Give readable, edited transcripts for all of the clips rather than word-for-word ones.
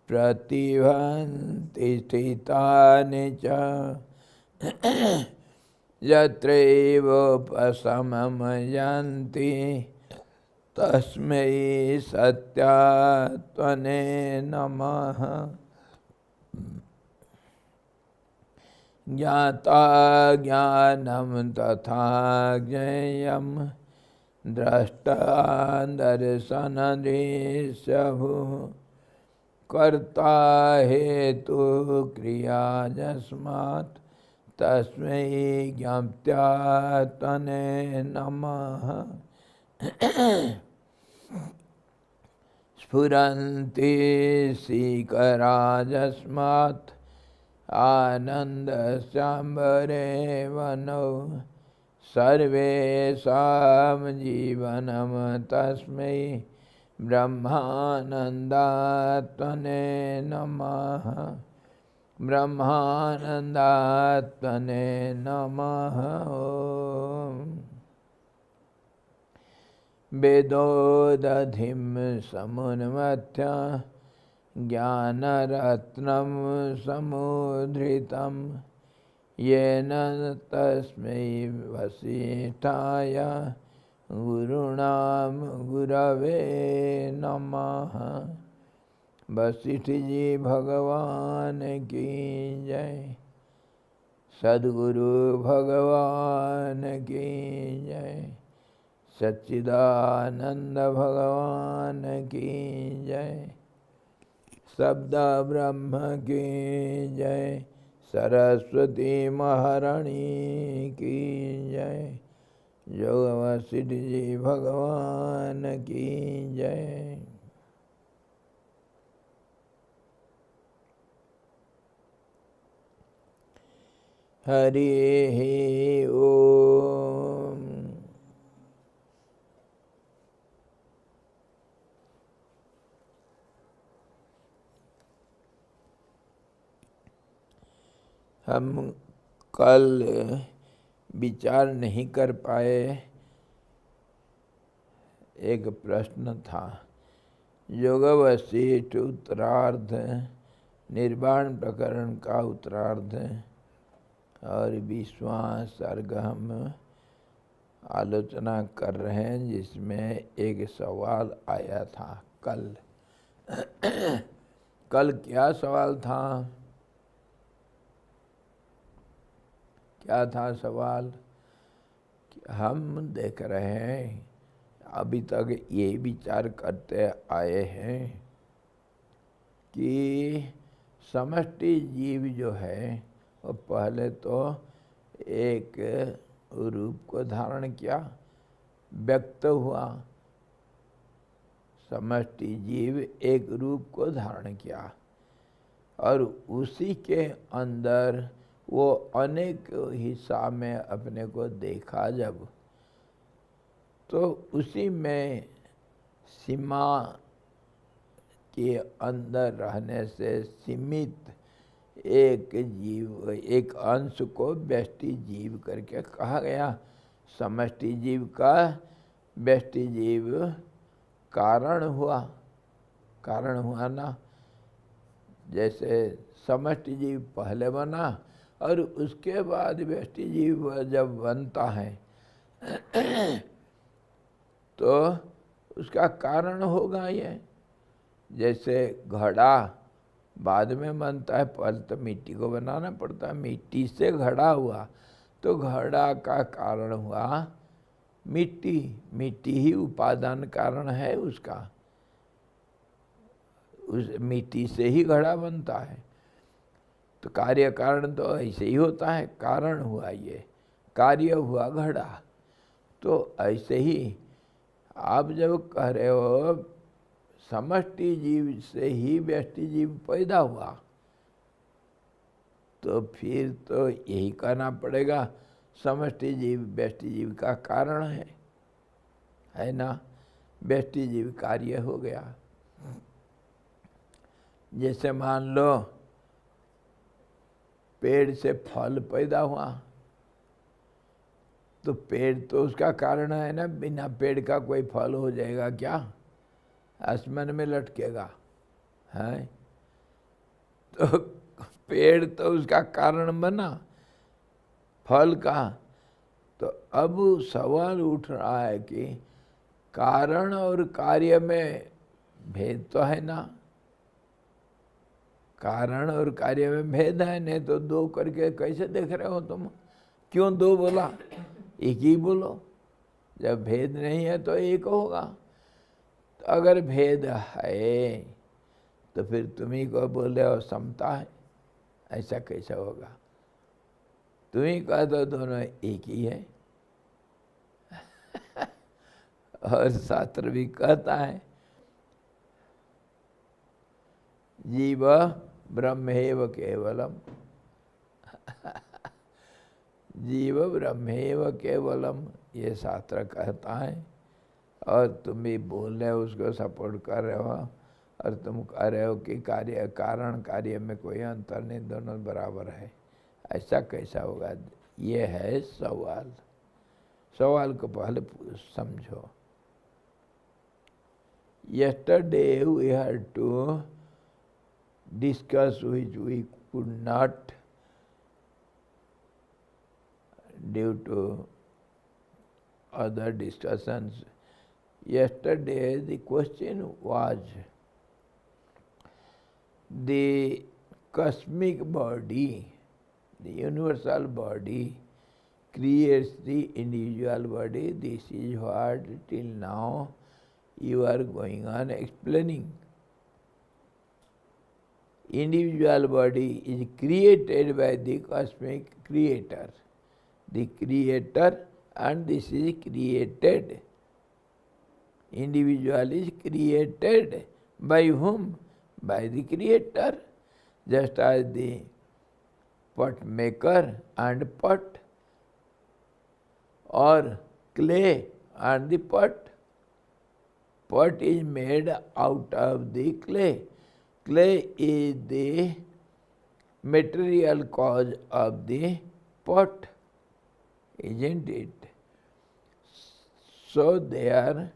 प्रतिभन्ति स्थितानि च यत्रैवोपशमं यान्ति तस्मै सत्यात्मने नमः। ज्ञाता ज्ञानं तथा ज्ञेयं द्रष्टा दर्शनदृश्यभुः कर्ता हेतु क्रिया यस्मात् तस्मै ज्ञात्यात्मने नमः। स्फुरन्ति सीकरा यस्मात् आनन्दस्याम्बरे वनौ सर्वेषां जीवनं तस्मै ब्रह्मानन्दात्मने नमः। ब्रह्मानन्दात्मने नमः। वेदोदधिं समुन्मथ्य ज्ञानरत्नं समुद्धृतं येन तस्मै वसिष्ठाय गुरुणां गुरवे नमः। वशिष्ठ जी भगवान की जय। सद्गुरु भगवान की जय। सच्चिदानंद भगवान की जय। शब्द ब्रह्म की जय। सरस्वती महारानी की जय। योग वशिष्ठ जी भगवान की जय। हरि ओम। हम कल विचार नहीं कर पाए। एक प्रश्न था, योग वशिष्ठ उत्तरार्ध, निर्वाण प्रकरण का उत्तरार्ध और 20वां सर्ग हम आलोचना कर रहे हैं, जिसमें एक सवाल आया था कल। कल क्या सवाल था? क्या था सवाल? हम देख रहे हैं, अभी तक ये विचार करते आए हैं कि समष्टि जीव जो है वो पहले तो एक रूप को धारण किया, व्यक्त हुआ। समष्टि जीव एक रूप को धारण किया और उसी के अंदर वो अनेक हिस्सा में अपने को देखा जब, तो उसी में सीमा के अंदर रहने से सीमित एक जीव, एक अंश को व्यष्टि जीव करके कहा गया। समष्टि जीव का व्यष्टि जीव कारण हुआ। कारण हुआ ना, जैसे समष्टि जीव पहले बना और उसके बाद व्यष्टि जीव जब बनता है तो उसका कारण होगा ये। जैसे घड़ा बाद में बनता है, पहले तो मिट्टी को बनाना पड़ता है, मिट्टी से घड़ा हुआ, तो घड़ा का कारण हुआ मिट्टी। मिट्टी ही उपादान कारण है उसका, उस मिट्टी से ही घड़ा बनता है। तो कार्य कारण तो ऐसे ही होता है, कारण हुआ ये, कार्य हुआ घड़ा। तो ऐसे ही आप जब कह रहे हो समष्टि जीव से ही व्यष्टि जीव पैदा हुआ, तो फिर तो यही कहना पड़ेगा समष्टि जीव व्यष्टि जीव का कारण है ना। व्यष्टि जीव कार्य हो गया। जैसे मान लो पेड़ से फल पैदा हुआ, तो पेड़ तो उसका कारण है ना, बिना पेड़ का कोई फल हो जाएगा क्या? आसमान में लटकेगा? है। तो पेड़ तो उसका कारण बना, फल का। तो अब सवाल उठ रहा है कि कारण और कार्य में भेद तो है ना, कारण और कार्य में भेद है, नहीं तो दो करके कैसे देख रहे हो तुम? क्यों दो बोला? एक ही बोलो। जब भेद नहीं है तो एक होगा। तो अगर भेद है तो फिर तुम्ही को बोले हो समता है, ऐसा कैसा होगा? तुम्ही कह दो दोनों एक ही है। और शास्त्र भी कहता है जीव ब्रह्मेव केवलम। जीव ब्रह्मेव केवलम, ये शास्त्र कहता है। और तुम भी बोल रहे हो, उसको सपोर्ट कर रहे हो, और तुम कह रहे हो कि कार्य कारण कार्य में कोई अंतर नहीं, दोनों बराबर है। ऐसा कैसा होगा? ये है सवाल। सवाल को पहले समझो। Yesterday we had to discuss which we could not due to other discussions. Yesterday the question was the cosmic body, the universal body creates the individual body. This is what till now you are going on explaining. Individual body is created by the cosmic creator. The creator, and this is created. Individual is created by whom? By the creator. Just as the pot maker and pot, or clay and the pot. Pot is made out of the clay. Clay is the material cause of the pot, isn't it? So there,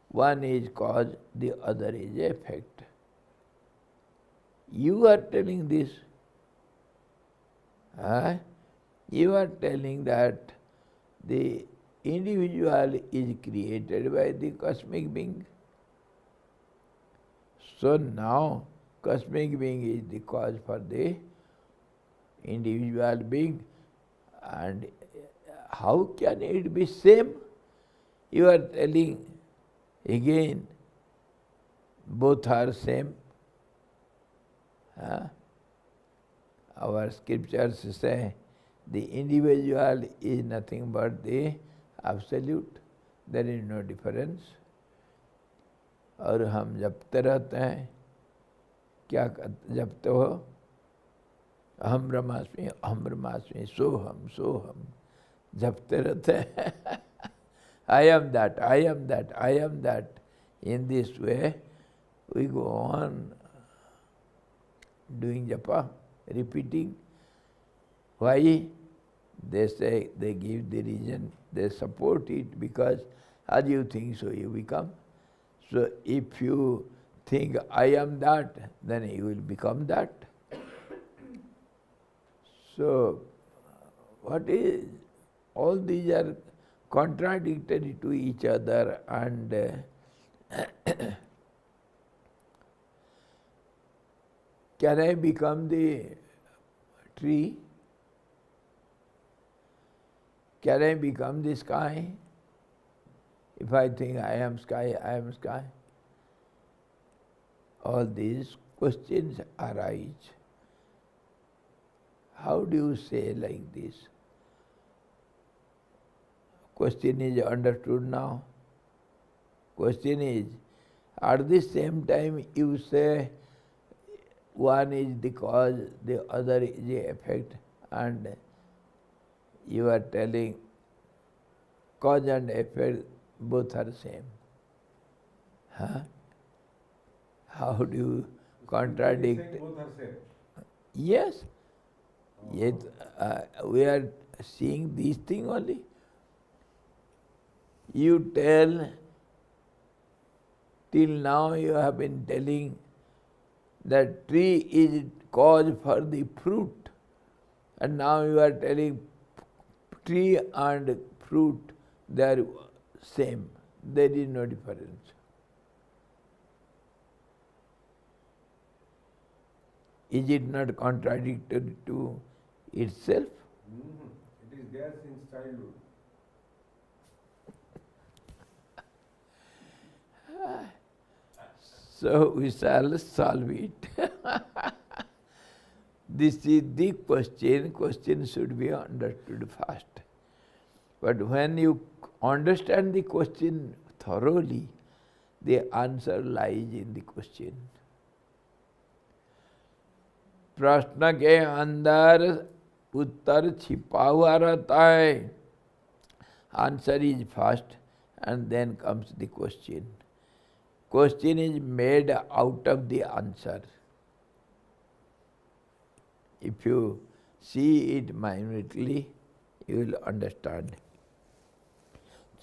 one is cause, the other is effect. You are telling this. You are telling that the individual is created by the cosmic being. So now, cosmic being is the cause for the individual being. And how can it be same? You are telling again, both are same. Our scriptures say the individual is nothing but the absolute. There is no difference. और हम जपते रहते हैं, क्या जपते हो? अहम ब्रह्मास्मि सोहम जपते रहते हैं। I am that, I am that, I am that. In this way, we go on doing japa, repeating. Why? They say, they give the reason, they support it, because as you think, so you become. So if you think I am that, then you will become that. So what is, all these are contradictory to each other, and can I become the tree? Can I become the sky? If I think I am sky, I am sky. All these questions arise. How do you say like this? Question is understood now. Question is, at the same time you say one is the cause, the other is the effect, and you are telling cause and effect both are same. How do you contradict? Both are same. Yes. Yet we are seeing these things only. You tell, till now you have been telling that tree is cause for the fruit, and now you are telling tree and fruit, they are same. There is no difference. Is it not contradictory to itself? It is there since childhood. So we shall solve it. This is the question. Question should be understood first. But when you understand the question thoroughly, the answer lies in the question. प्रश्न के अंदर उत्तर छिपा हुआ रहता है. Answer is first and then comes the question. Question is made out of the answer. If you see it minutely, you will understand.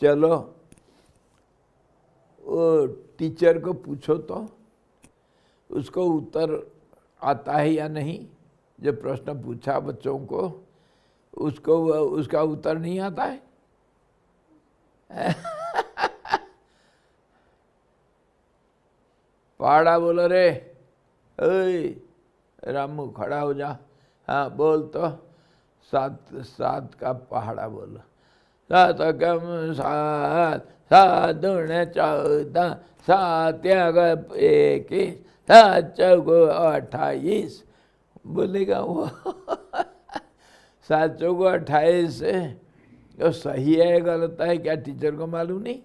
चलो वो teacher को पूछो तो उसको उत्तर आता है या नहीं. जो प्रश्न पूछा बच्चों को उसको उसका उत्तर नहीं आता है. पहाड़ा बोलो रे, ओए रामू खड़ा हो जा. हाँ बोल तो. सात का पहाड़ा बोलो. सात कम सात, सात दूण 14, सात एक, सात चौको 28. बोलेगा वो. सात चौको 28 तो सही है गलत है क्या टीचर को मालूम नहीं.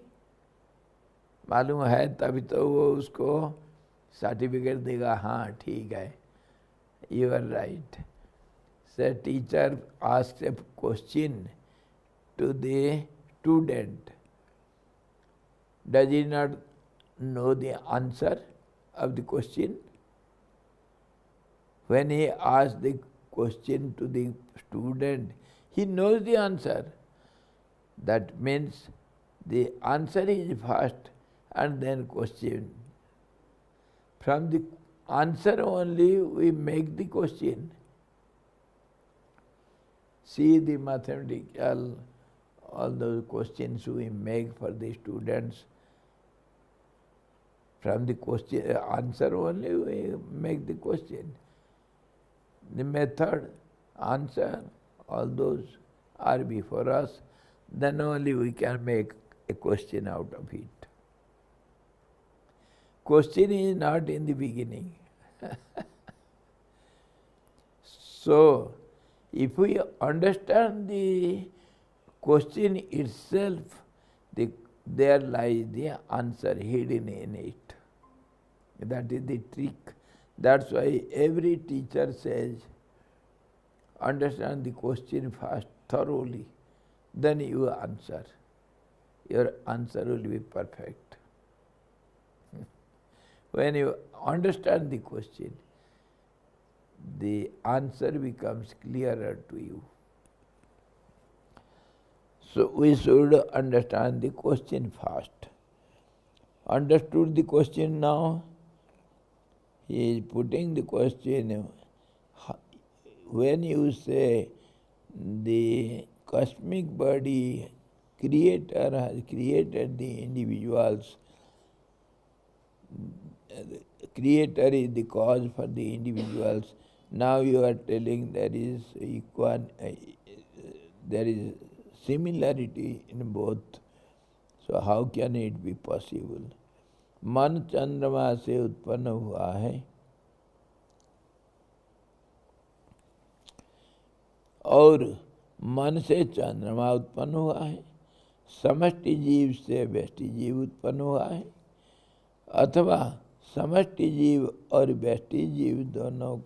मालूम है तभी तो वो उसको सर्टिफिकेट देगा. हाँ ठीक है, you are right. So teacher asks a question to the student. Does he not know the answer of the question? When he asks the question to the student, he knows the answer. That means the answer is first and then question. From the answer only we make the question. See the mathematical, all those questions we make for the students. From the question answer only we make the question. The method, answer, all those are before us. Then only we can make a question out of it. Question is not in the beginning. So, if we understand the question itself, there lies the answer hidden in it. That is the trick. That's why every teacher says, understand the question first thoroughly, then you answer. Your answer will be perfect. When you understand the question, the answer becomes clearer to you. So we should understand the question first. Understood the question now? He is putting the question. When you say the cosmic body creator has created the individuals, creator is the cause for the individuals. Now you are telling there is there is similarity in both. So how can it be possible? मन चंद्रमा से उत्पन्न हुआ है और मन से चंद्रमा उत्पन्न हुआ है. समष्टि जीव से व्यष्टि जीव उत्पन्न हुआ है, अथवा समष्टि जीव और व्यष्टि जीव दोनों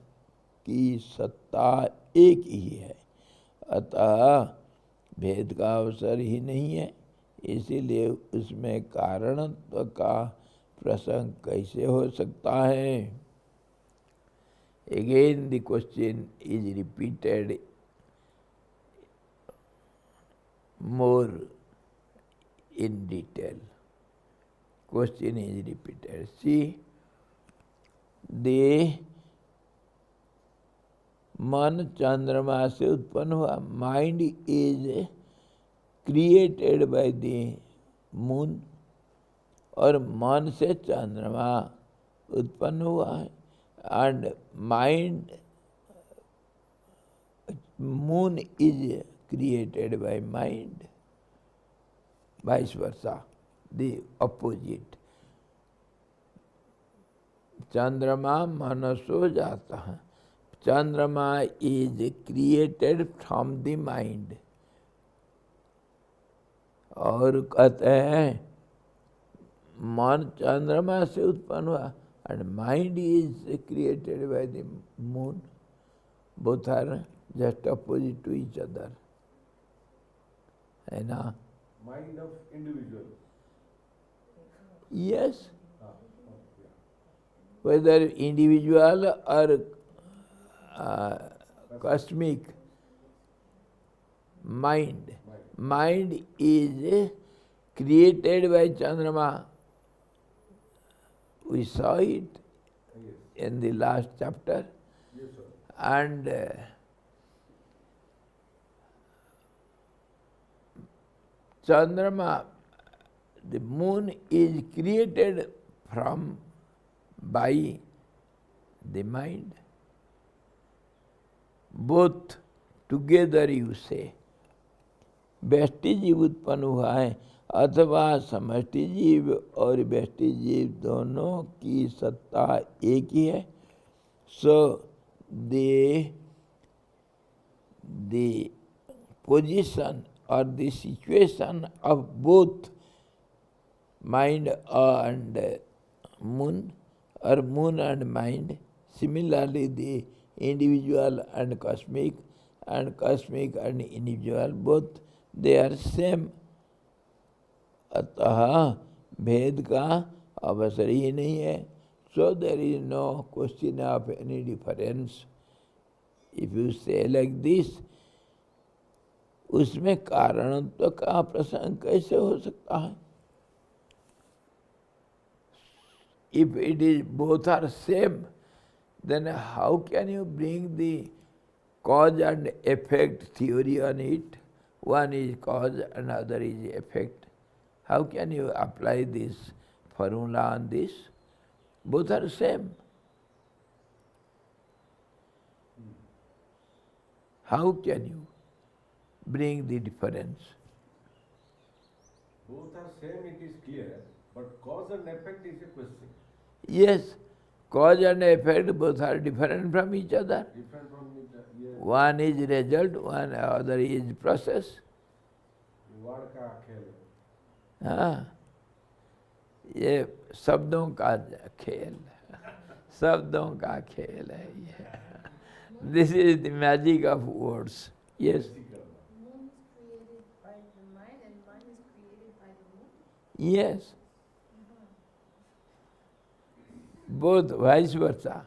की सत्ता एक ही है. अतः भेद का अवसर ही नहीं है. इसीलिए उसमें कारणत्व का प्रसंग कैसे हो सकता है. Again the question is repeated more in detail. Question is repeated. See, the मन चंद्रमा से उत्पन्न हुआ. Mind is created by the moon, और मन से चंद्रमा उत्पन्न हुआ है. And mind, moon is created by mind, vice versa, the opposite. चंद्रमा मनसो जाता है. चंद्रमा is created from the mind. और कहते हैं मन चंद्रमा से उत्पन्न हुआ, and mind is created by the moon. Both are just opposite to each other, है ना. Mind of individual. Yes, Yeah. whether individual or cosmic, mind. Mind is created by Chandrama. We saw it Yes. in the last chapter. Yes, sir. And Chandrama, the moon, is created from by the mind. Both together you say. व्यष्टि जीव उत्पन्न हुआ है, अथवा समष्टि जीव और व्यष्टि जीव दोनों की सत्ता एक ही है. सो the position or the situation of both mind and moon, or moon and mind, similarly the individual and cosmic and individual, both they are same. अतः भेद का अवसर ही नहीं है. So there is no question of any difference. If you say like this, उसमें कारणत्व का प्रसंग कैसे हो सकता है? If it is both are same, then how can you bring the cause and effect theory on it? One is cause, another is effect. How can you apply this formula on this? Both are same. How can you bring the difference? Both are same, it is clear, but cause and effect is a question. Yes, cause and effect both are different from each other. Different from each other. Yes. One is result, one other is process. Word का खेल. हाँ, ये शब्दों का खेल, शब्दों का खेल है ये. This is the magic of words. Yes. Moon is created by the mind and mind is created by the moon. Yes. Both vice versa.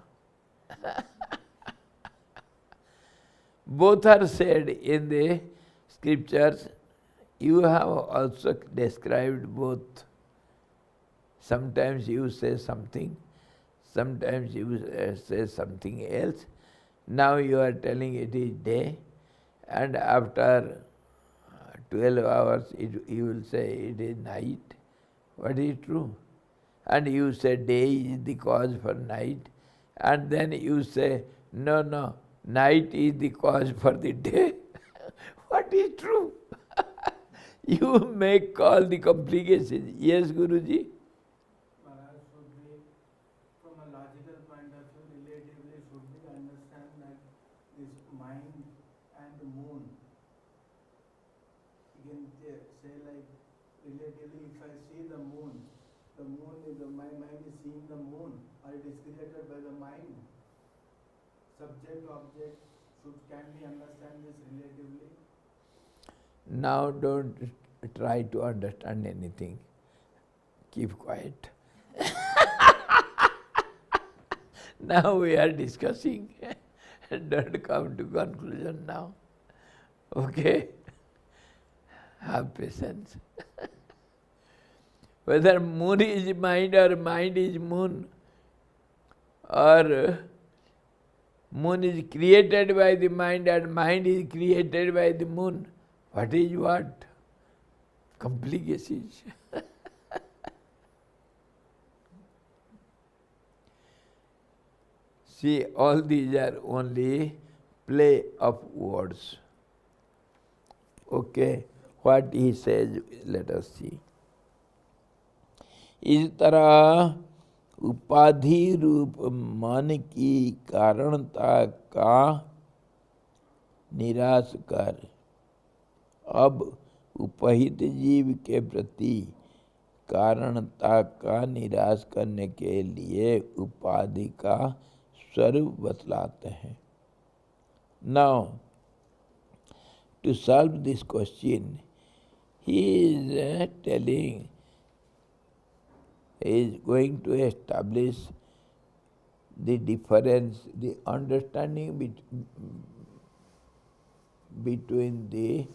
Both are said in the scriptures. You have also described both. Sometimes you say something, sometimes you say something else. Now you are telling it is day, and after 12 hours you will say it is night. What is true? And you say day is the cause for night, and then you say, no, night is the cause for the day. What is true? You make all the complications. Yes, Guruji? Maharaj, should we, from a logical point of view, relatively should we understand that this mind and the moon, you can say like, relatively if I see the moon is, my mind is seeing the moon, or it is created by the mind. Subject, object, can we understand this relatively? Now don't try to understand anything. Keep quiet. Now we are discussing. Don't come to conclusion now. Okay? Have patience. Whether moon is mind or mind is moon, or Moon is created by the mind and mind is created by the moon. What is what? Complications. See, all these are only play of words. Okay, what he says, let us see. इस तरह उपाधि रूप मन की कारणता का निराश कर अब उपहित जीव के प्रति कारणता का निराश करने के लिए उपाधि का स्वरूप बतलाते हैं. Now, to solve this question, he is telling, he is going to establish the difference, the understanding between the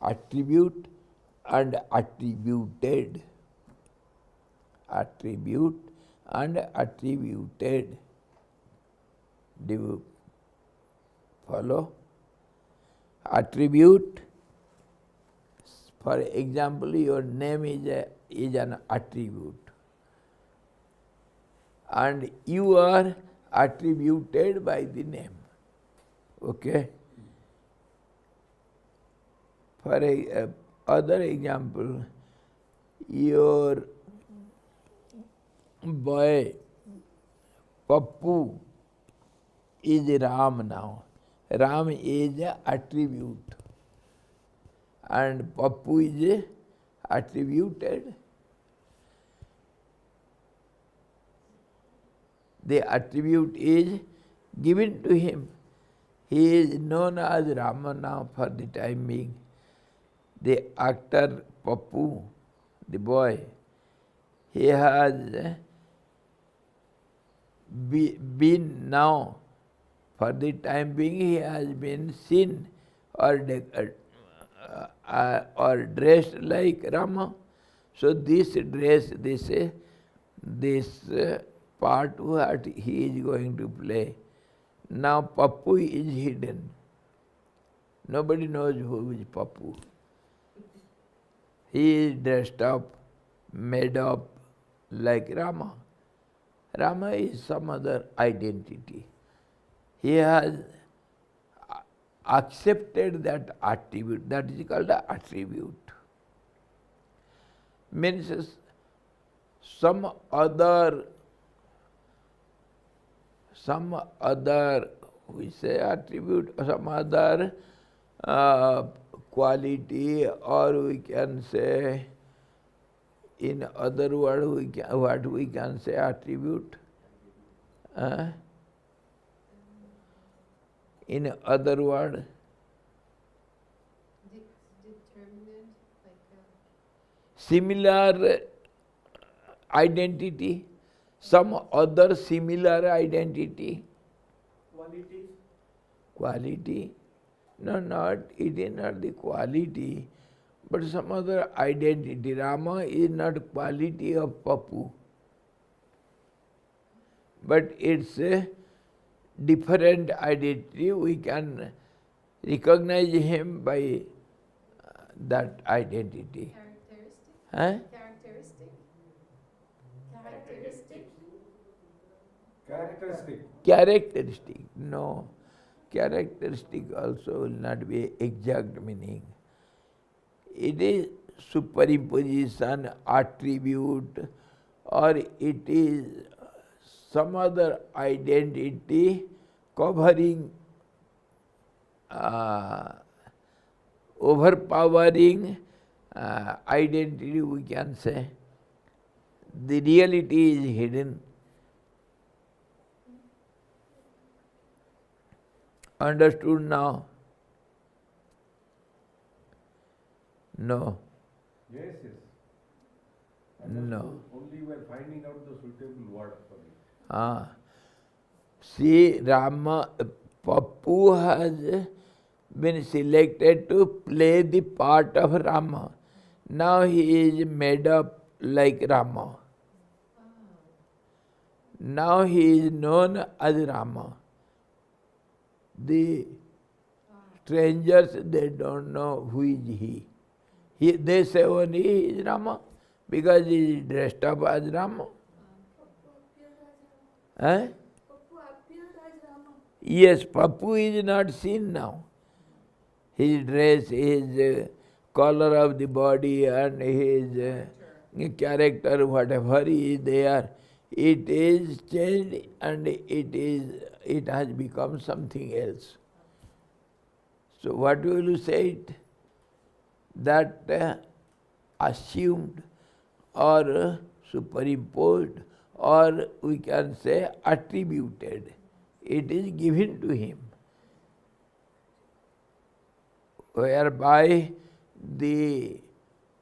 attribute and attributed. Attribute and attributed. Do you follow? Attribute, for example, your name is an attribute, and you are attributed by the name. Okay? For other example, your boy Pappu is Ram now. Ram is an attribute and Pappu is attributed. The attribute is given to him. He is known as Rama now for the time being. The actor Pappu, the boy, he has been now, for the time being, he has been seen or dressed like Rama. So this dress, this part what he is going to play. Now Pappu is hidden. Nobody knows who is Pappu. He is dressed up, made up like Rama. Rama is some other identity. He has accepted that attribute. That is called an attribute. Means some other, we say attribute, some other quality, or we can say, in other word, what we can say attribute. In other word, determinant, like similar identity, some other similar identity. Qualities. Quality? No, not, it is not the quality, but some other identity. Rama is not quality of Pappu, but it's a different identity. We can recognize him by that identity. characteristic. Huh? Characteristic. Characteristic. Characteristic. Characteristic. No. Characteristic also will not be exact meaning. It is superimposition, attribute, or it is some other identity covering, overpowering identity, we can say. The reality is hidden. Understood now? No. Yes, yes. No. Only we are finding out the suitable word for it. See, Rama, Pappu has been selected to play the part of Rama. Now he is made up like Rama. Now he is known as Rama. The strangers, they don't know who is he. They say only he is Rama because he is dressed up as Rama. Eh? Yes, Papu is not seen now. His dress, his color of the body and his character, whatever is there, it is changed and it has become something else. So what will you say it? That assumed or superimposed, or we can say attributed. It is given to him, whereby the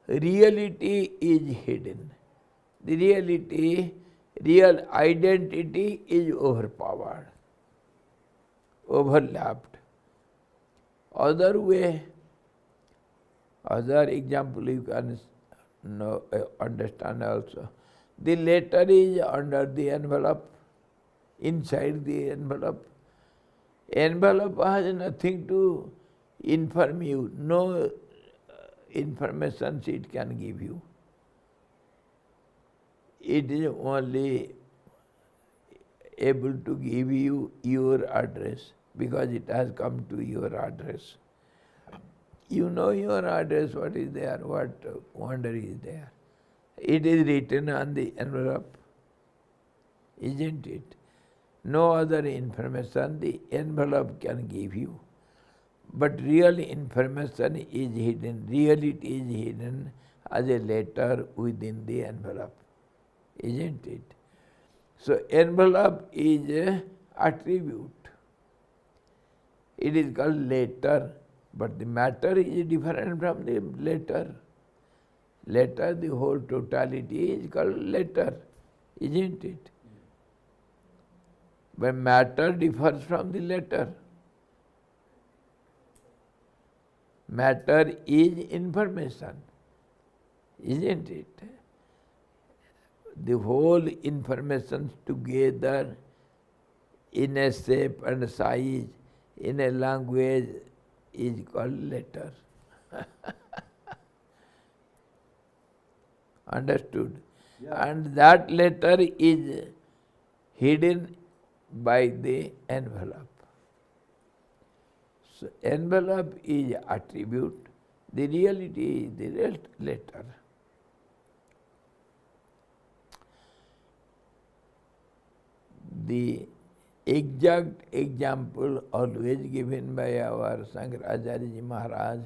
reality is hidden. The reality, real identity is overpowered, overlapped. Other way, other example you can understand also. The letter is under the envelope, inside the envelope. Envelope has nothing to inform you, no information it can give you. It is only able to give you your address because it has come to your address. You know your address, what is there, what wonder is there. It is written on the envelope, isn't it? No other information the envelope can give you. But real information is hidden, reality is hidden as a letter within the envelope, isn't it? So envelope is an attribute. It is called letter, but the matter is different from the letter. Letter, the whole totality is called letter, isn't it? But matter differs from the letter. Matter is information, isn't it? The whole information together in a shape and size, in a language, is called letter. Understood? Yeah. And that letter is hidden by the envelope. So envelope is attribute, the reality is the letter. The exact example always given by our Shankaracharya Ji Maharaj,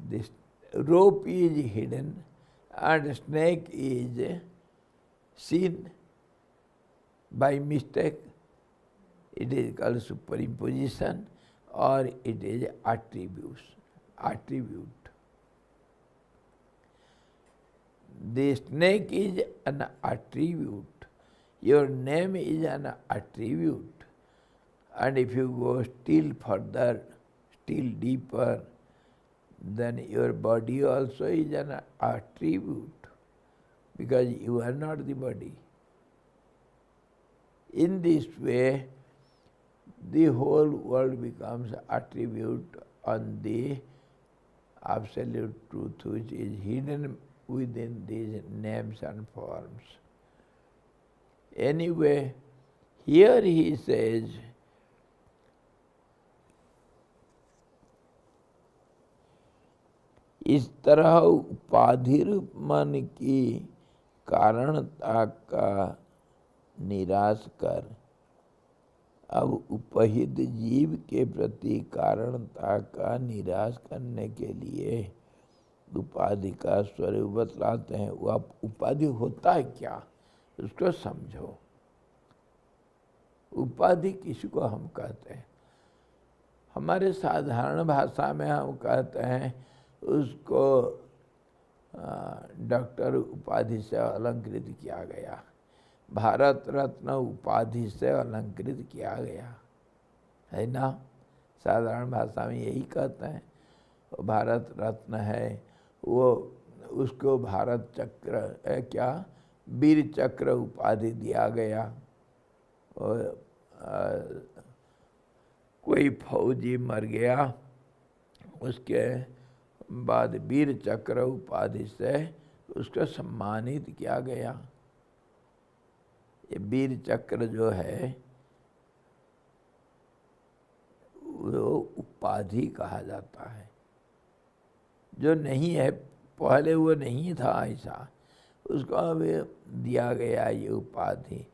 this rope is hidden and snake is seen by mistake. It is called superimposition or it is attribute. The snake is an attribute. Your name is an attribute. And if you go still further, still deeper, then your body also is an attribute, because you are not the body. In this way, the whole world becomes attribute on the absolute truth which is hidden within these names and forms. Anyway, here he says, इस तरह उपाधिर मन की कारणता का निराश कर अब उपहित जीव के प्रति कारणता का निराश करने के लिए उपाधि का स्वरूप बतलाते हैं। वो अब उपाधि होता है क्या, उसको समझो। उपाधि किसको हम कहते हैं? हमारे साधारण भाषा में हम कहते हैं उसको डॉक्टर उपाधि से अलंकृत किया गया, भारत रत्न उपाधि से अलंकृत किया गया, है ना? साधारण भाषा में यही कहते हैं। वो भारत रत्न है, वो उसको भारत चक्र क्या वीर चक्र उपाधि दिया गया। और कोई फौजी मर गया, उसके बाद वीर चक्र उपाधि से उसको सम्मानित किया गया। ये वीर चक्र जो है वो उपाधि कहा जाता है, जो नहीं है, पहले वो नहीं था ऐसा, उसको अब दिया गया ये उपाधि।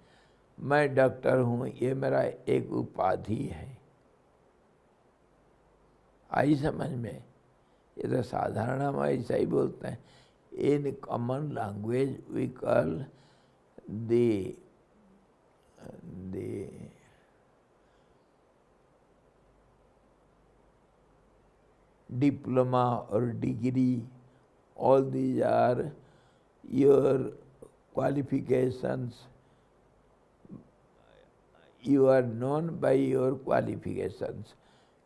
मैं डॉक्टर हूँ, ये मेरा एक उपाधि है। आई समझ में? ये तो साधारण हम ऐसा ही बोलते हैं। In common language we call the diploma or degree, all these are your qualifications. You are known by your qualifications.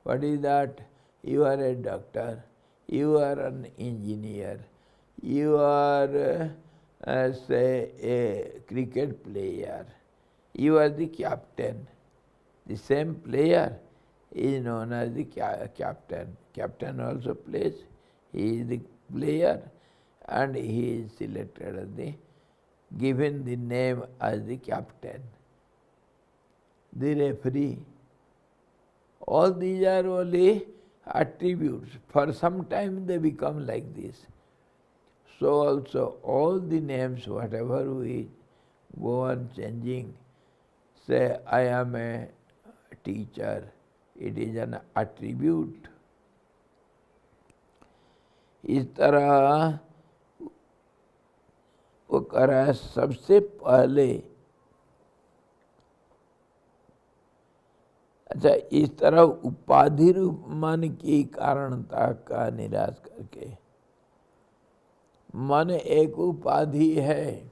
What is that? You are a doctor, you are an engineer, you are say a cricket player, you are the captain. The same player is known as the captain. Captain also plays. He is the player and he is selected as the, given the name as the captain. The referee. All these are only attributes. For some time they become like this. So also all the names, whatever we go on changing, say I am a teacher, it is an attribute. इस तरह वो कर रहा है। सबसे पहले अच्छा, इस तरह उपाधि रूप मन की कारणता का निराश करके, मन एक उपाधि है,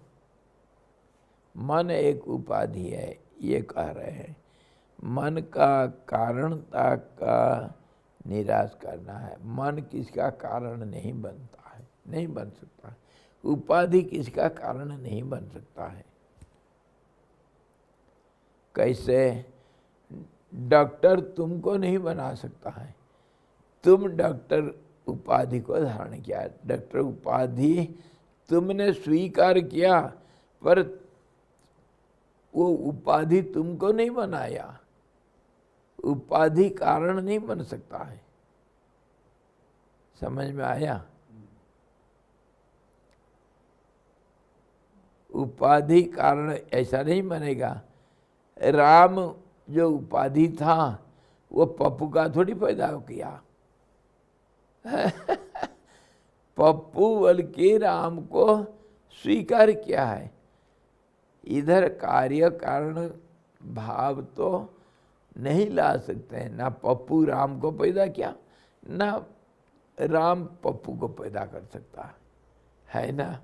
मन एक उपाधि है, ये कह रहे हैं। मन का कारणता का निराश करना है। मन किसका कारण नहीं बनता है, नहीं बन सकता है। उपाधि किसका कारण नहीं बन सकता है। कैसे? डॉक्टर तुमको नहीं बना सकता है, तुम डॉक्टर उपाधि को धारण किया। डॉक्टर उपाधि तुमने स्वीकार किया, पर वो उपाधि तुमको नहीं बनाया। उपाधि कारण नहीं बन सकता है। समझ में आया? उपाधि कारण ऐसा नहीं बनेगा। राम जो उपाधि था वो पप्पू का थोड़ी पैदा किया। पप्पू बल्कि राम को स्वीकार किया है। इधर कार्य कारण भाव तो नहीं ला सकते हैं। ना पप्पू राम को पैदा किया, ना राम पप्पू को पैदा कर सकता है ना।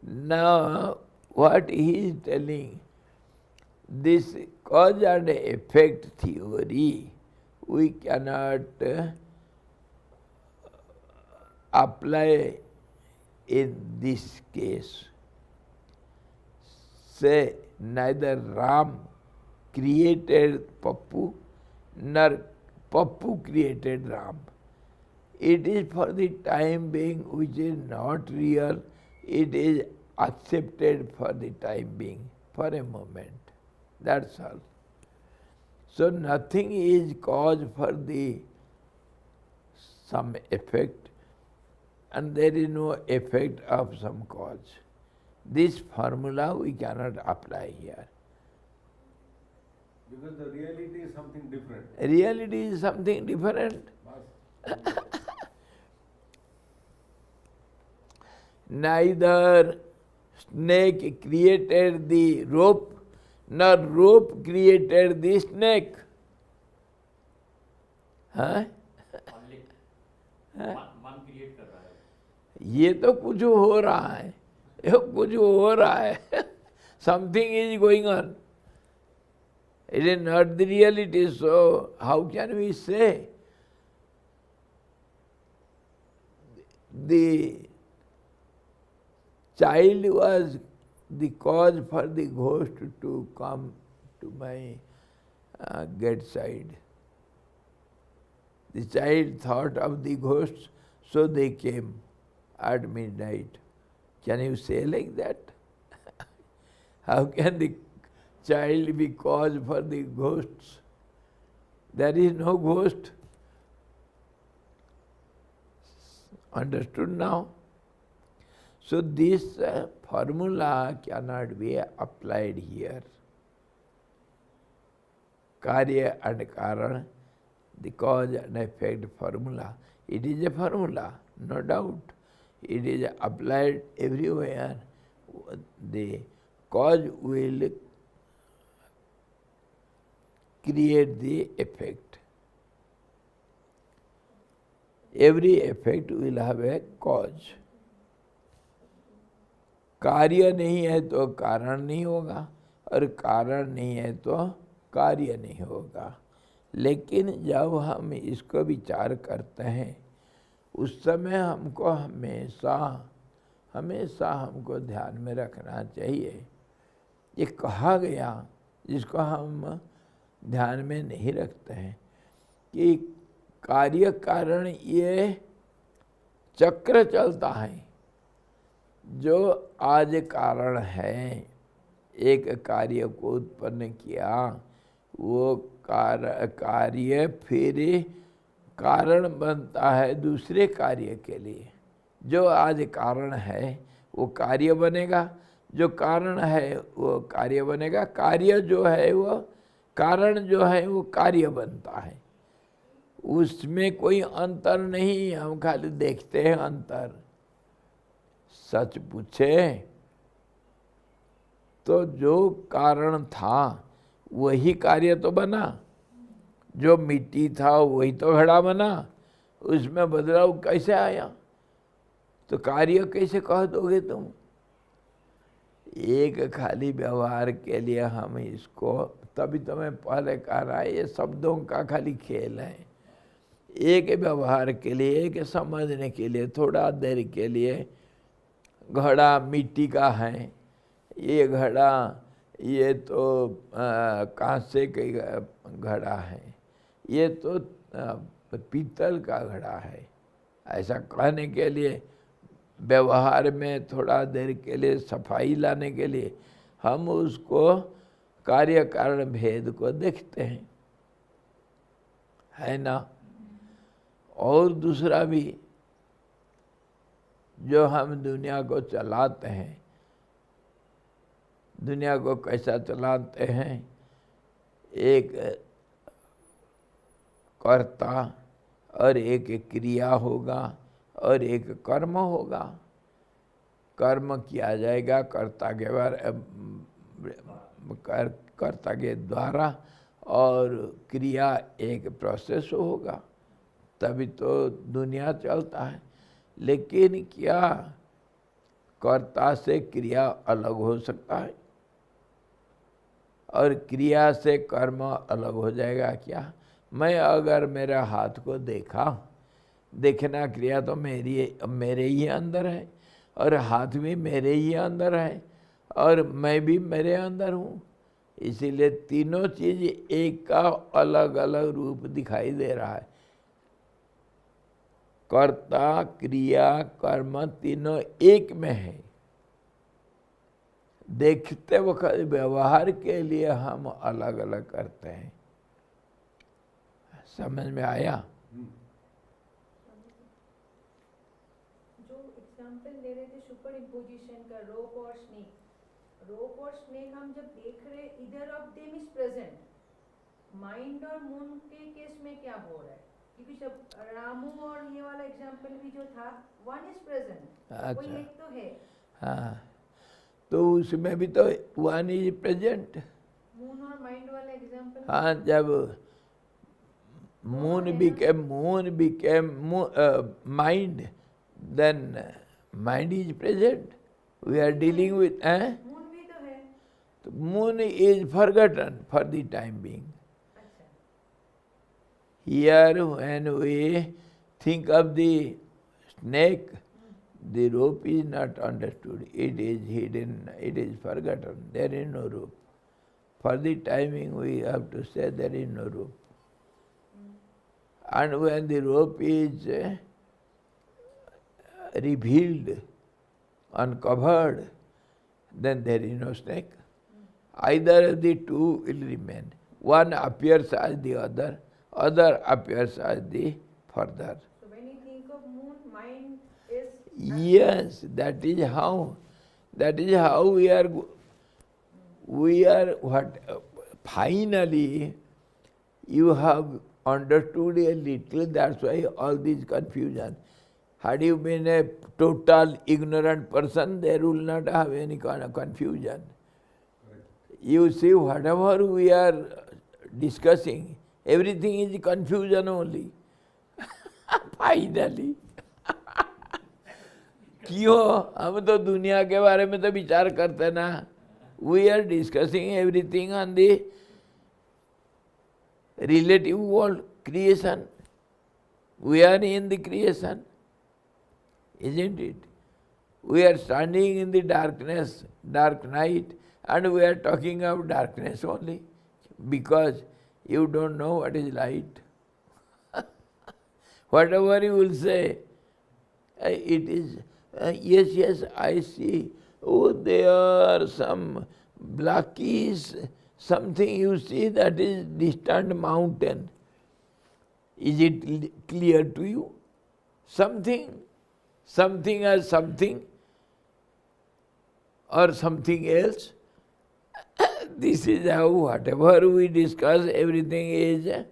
Now what he is telling, this cause and effect theory we cannot apply in this case. Say neither Ram created Pappu nor Pappu created Ram. It is for the time being which is not real. It is accepted for the time being, for a moment. That's all. So nothing is cause for the some effect, and there is no effect of some cause. This formula we cannot apply here. Because the reality is something different. Reality is something different. Neither snake created the rope, nor rope created the snake. हाँ? मन create कर रहा है। ये तो कुछ हो रहा है, ये कुछ हो रहा है। Something is going on. It is not the reality. So how can we say the child was the cause for the ghost to come to my gate side. The child thought of the ghosts, so they came at midnight. Can you say like that? How can the child be cause for the ghosts? There is no ghost. Understood now? So this formula cannot be applied here. Karya and Karan, the cause and effect formula. It is a formula, no doubt. It is applied everywhere. The cause will create the effect. Every effect will have a cause. कार्य नहीं है तो कारण नहीं होगा, और कारण नहीं है तो कार्य नहीं होगा। लेकिन जब हम इसको विचार करते हैं, उस समय हमको हमेशा हमको ध्यान में रखना चाहिए, ये कहा गया जिसको हम ध्यान में नहीं रखते हैं कि कार्य कारण ये चक्र चलता है। जो आज कारण है, एक कार्य को उत्पन्न किया, वो कार्य फिर कारण बनता है दूसरे कार्य के लिए। जो आज कारण है वो कार्य बनेगा, जो कारण है वो कार्य बनेगा, कार्य जो है वो कारण जो है वो कार्य बनता है। उसमें कोई अंतर नहीं, हम खाली देखते हैं अंतर। सच पूछे तो जो कारण था वही कार्य तो बना, जो मिट्टी था वही तो घड़ा बना, उसमें बदलाव कैसे आया? तो कार्य कैसे कह दोगे तुम? एक खाली व्यवहार के लिए हम इसको, तभी तो मैं पहले कह रहा है, ये शब्दों का खाली खेल है। एक व्यवहार के लिए, एक समझने के लिए, थोड़ा देर के लिए घड़ा मिट्टी का है, ये घड़ा ये तो कांसे का घड़ा है, ये तो पीतल का घड़ा है। ऐसा कहने के लिए, व्यवहार में थोड़ा देर के लिए सफाई लाने के लिए हम उसको कार्य कारण भेद को देखते हैं, है ना? और दूसरा भी, जो हम दुनिया को चलाते हैं, दुनिया को कैसा चलाते हैं? एक कर्ता और एक क्रिया होगा और एक कर्म होगा। कर्म किया जाएगा कर्ता के द्वारा, और क्रिया एक प्रोसेस होगा, तभी तो दुनिया चलता है। लेकिन क्या कर्ता से क्रिया अलग हो सकता है? और क्रिया से कर्म अलग हो जाएगा क्या? मैं अगर मेरे हाथ को देखा, देखना क्रिया तो मेरे ही अंदर है, और हाथ भी मेरे ही अंदर है, और मैं भी मेरे अंदर हूँ। इसीलिए तीनों चीज एक का अलग अलग रूप दिखाई दे रहा है। कर्ता, क्रिया, कर्म तीनों एक में है। देखते वक्त व्यवहार के लिए हम अलग अलग करते हैं। समझ में आया? जो एग्जाम्पल ले रहे थे सुपर इम्पोजिशन का, रोप और स्नेक, रोप और स्नेक हम जब देख रहे, इधर of them is present. Mind और मून के केस में क्या हो रहा है? क्योंकि सब रामू और ये वाला एग्जाम्पल भी जो था, वन इज प्रेजेंट, कोई एक तो है। हाँ, तो उसमें भी तो वन इज प्रेजेंट। मून और माइंड वाला एग्जाम्पल, हाँ, जब moon became mind, then mind is present. We are dealing with moon भी तो है। तो moon is forgotten for the time being. Here when we think of the snake, The rope is not understood. It is hidden. It is forgotten. There is no rope. For the timing, we have to say there is no rope. And when the rope is revealed, uncovered, then there is no snake. Either of the two will remain. One appears as the other appears as the further. So when you think of moon, mind is Yes, that is how we are what finally you have understood a little, that's why all this confusion. Had you been a total ignorant person, there will not have any kind of confusion. You see, whatever we are discussing, everything is confusion only. Finally. क्यों हम तो दुनिया के बारे में तो विचार करते ना. We are discussing everything on the relative world, creation. We are in the creation, isn't it? We are standing in the darkness, dark night, and we are talking of darkness only because you don't know what is light. Whatever you will say, it is, yes, I see. Oh, there are some blackies, something you see that is distant mountain. Is it clear to you? Something as something or something else. This is how whatever we discuss, everything is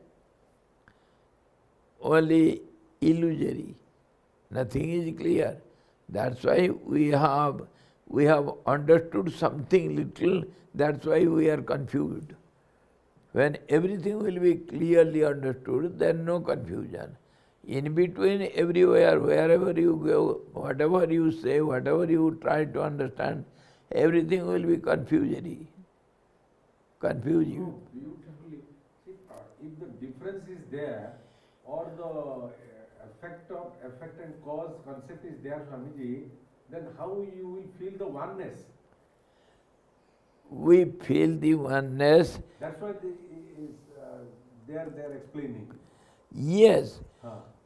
only illusory. Nothing is clear. That's why we have understood something little, that's why we are confused. When everything will be clearly understood, then no confusion. In between, everywhere, wherever you go, whatever you say, whatever you try to understand, everything will be confusory. Confuse you. So beautifully. See, if the difference is there, or the effect and cause concept is there, Swamiji, then how you will feel the oneness? We feel the oneness. That's why they are explaining. Yes.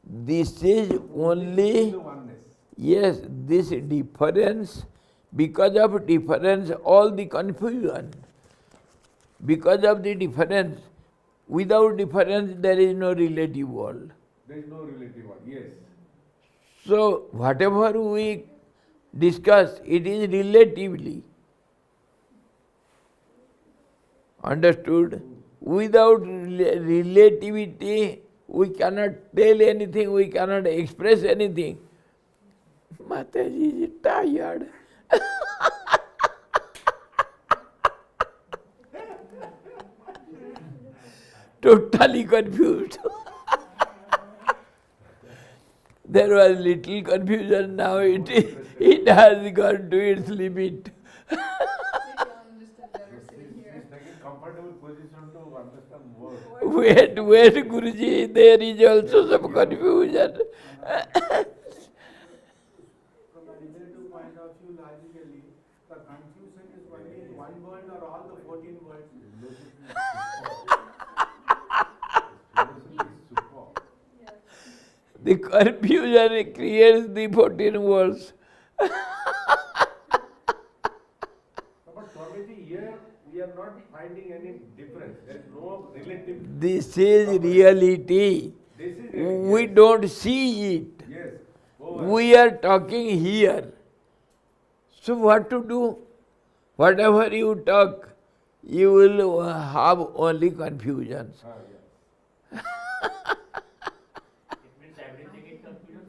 This is only, The oneness. yes, this difference, because of difference, all the confusion. Because of the difference, without difference there is no relative world. There is no relative one, yes. So whatever we discuss, it is relatively. Understood? Without relativity, we cannot tell anything, we cannot express anything. Mataji is tired. Totally confused. There was little confusion, now it has gone to its limit. It's like a comfortable position to understand more. Wait, Guruji, there is also some confusion. From a relative point of view, logically, the confusion is only in one world or all the 14 worlds. Philosophy is superb. The confusion creates the 14 worlds. But Swamiji, here we are not finding any difference. There is no relative. This is reality. This is We yes. don't see it. Yes. Over. We are talking here. So what to do? Whatever you talk, you will have only confusions. Yes. It means everything is confusion.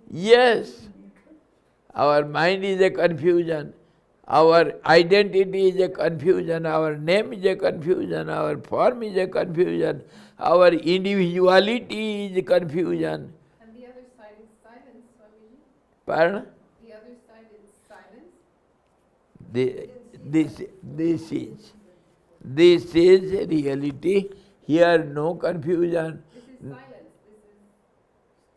Yes, our mind is a confusion. Our identity is a confusion. Our name is a confusion. Our form is a confusion. Our individuality is a confusion. And the other side is silence, Swamiji. Pardon? The other side is silence. This is reality. Here no confusion. This is silence. This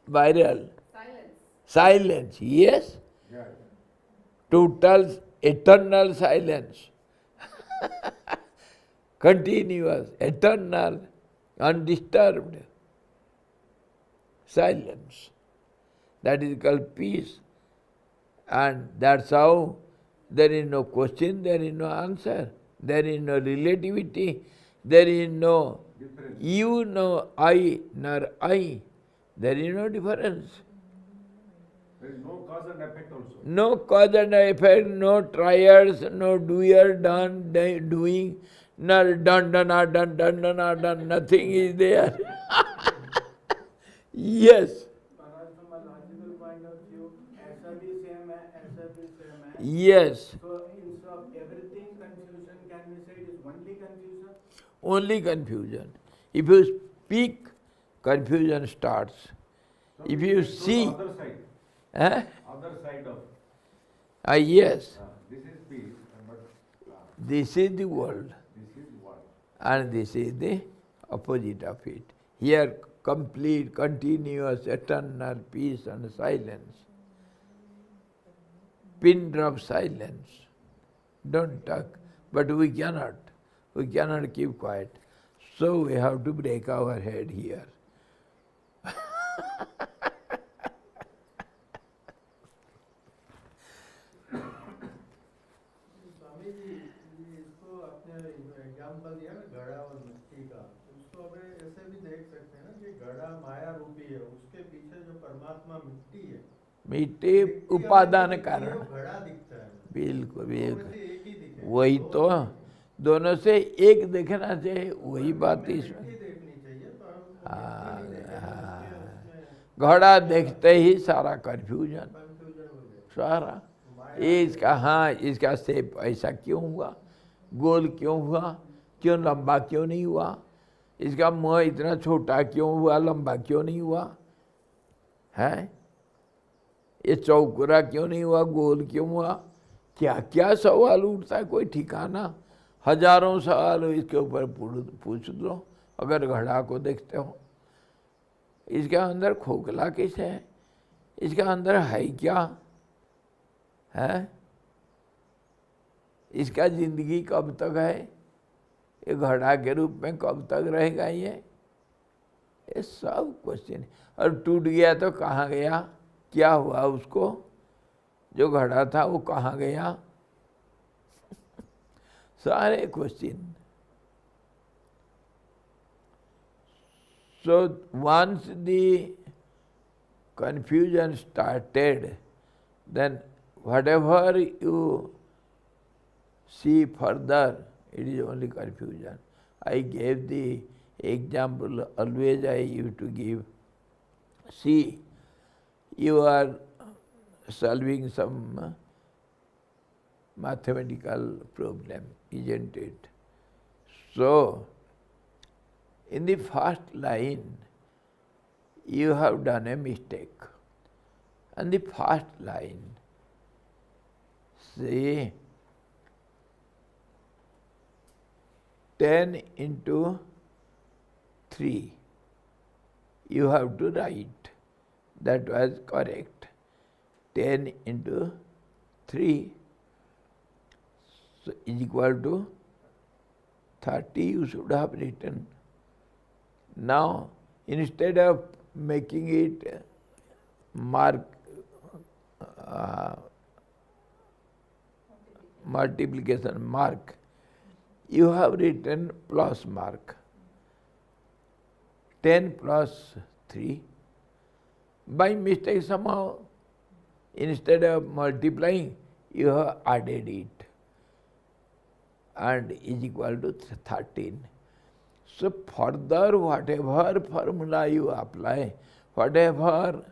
is Viral. silence. Silence, yes. Yeah. Total, eternal silence. Continuous, eternal, undisturbed silence. That is called peace. And that's how there is no question, there is no answer, there is no relativity, there is no Difference. you, no I, nor I. There is no difference. There is no cause and effect also. No cause and effect, no trials, no doer, done, doing, nor done, done, nothing is there. Yes, Maharaj, from a logical point of view, ऐसा भी same है, ऐसा भी same है. yes. So instead of everything confusion, can we say it is only confusion? Only confusion. If you speak, confusion starts. So If we you can show the see, other side. eh? Other side of Yes, this is peace, but this is the world this is what. and this is the opposite of it. Here, complete, continuous, eternal peace and silence. Pin drop silence. Don't talk. But we cannot. We cannot keep quiet. So we have to break our head here. Swami ji इसको आपने example दिया ना घड़ा और मिट्टी का, उसको हमें ऐसे भी देख सकते हैं ना कि घड़ा माया रूपी है, उसके पीछे जो परमात्मा मिट्टी है, मिट्टी मिट्टी उपादान हमें दिखती है, कारण। वो घड़ा दिखता है, बिल्कुल दोनों में बिल्कुल। से एक ही दिखे, वही दो तो, नहीं दिखे। दोनों से एक देखना चाहिए, वही बात हमें इसमें। मिट्टी देखनी चाहिए, तो हम वो हाँ, मिट्टी नहीं देखें, तो उसके घड़ा देखते ही सारा कन्फ्यूजन, उसमें कंफ्यूजन हो जाए। सारा। माया ये इसका, हाँ, इसका शेप ऐसा क्यों हुआ, गोल क्यों हुआ, क्यों लंबा क्यों नहीं हुआ, इसका मुंह इतना छोटा क्यों हुआ, लंबा क्यों नहीं हुआ है, ये चौकुरा क्यों नहीं हुआ, गोल क्यों हुआ, क्या क्या सवाल उठता है, कोई ठिकाना। हजारों सवाल इसके ऊपर पूछ दो अगर घड़ा को देखते हो। इसके अंदर खोखला किस है, इसके अंदर है क्या है, इसका जिंदगी कब तक है, ये घड़ा के रूप में कब तक रहेगा, ये सब क्वेश्चन। और टूट गया तो कहाँ गया, क्या हुआ उसको, जो घड़ा था वो कहाँ गया, सारे question. So once the confusion started, then whatever you see further, it is only confusion. I gave the example, always I used to give. See, you are solving some mathematical problem, isn't it? So, in the first line, you have done a mistake. And the first line, say 10 into 3. You have to write. That was correct. 10 into 3 so is equal to 30, you should have written. Now, instead of making it multiplication mark, you have written plus mark. 10 plus 3. By mistake somehow, instead of multiplying, you have added it and is equal to 13. So further, whatever formula you apply, whatever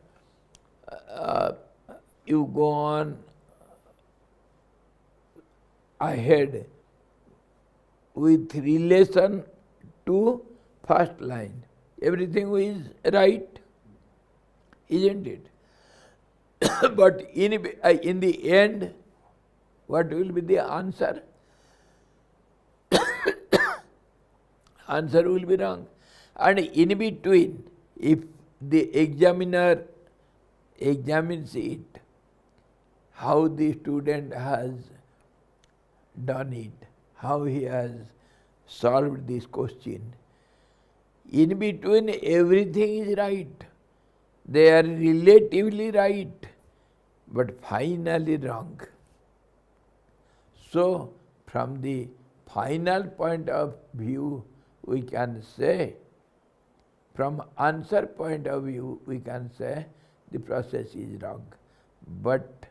you go on ahead with relation to first line, everything is right, isn't it? But in the end, what will be the answer? Answer will be wrong. And in between, if the examiner examines it, how the student has done it, how he has solved this question. In between, everything is right. They are relatively right, but finally wrong. So, from the final point of view, we can say, from answer point of view, we can say the process is wrong. But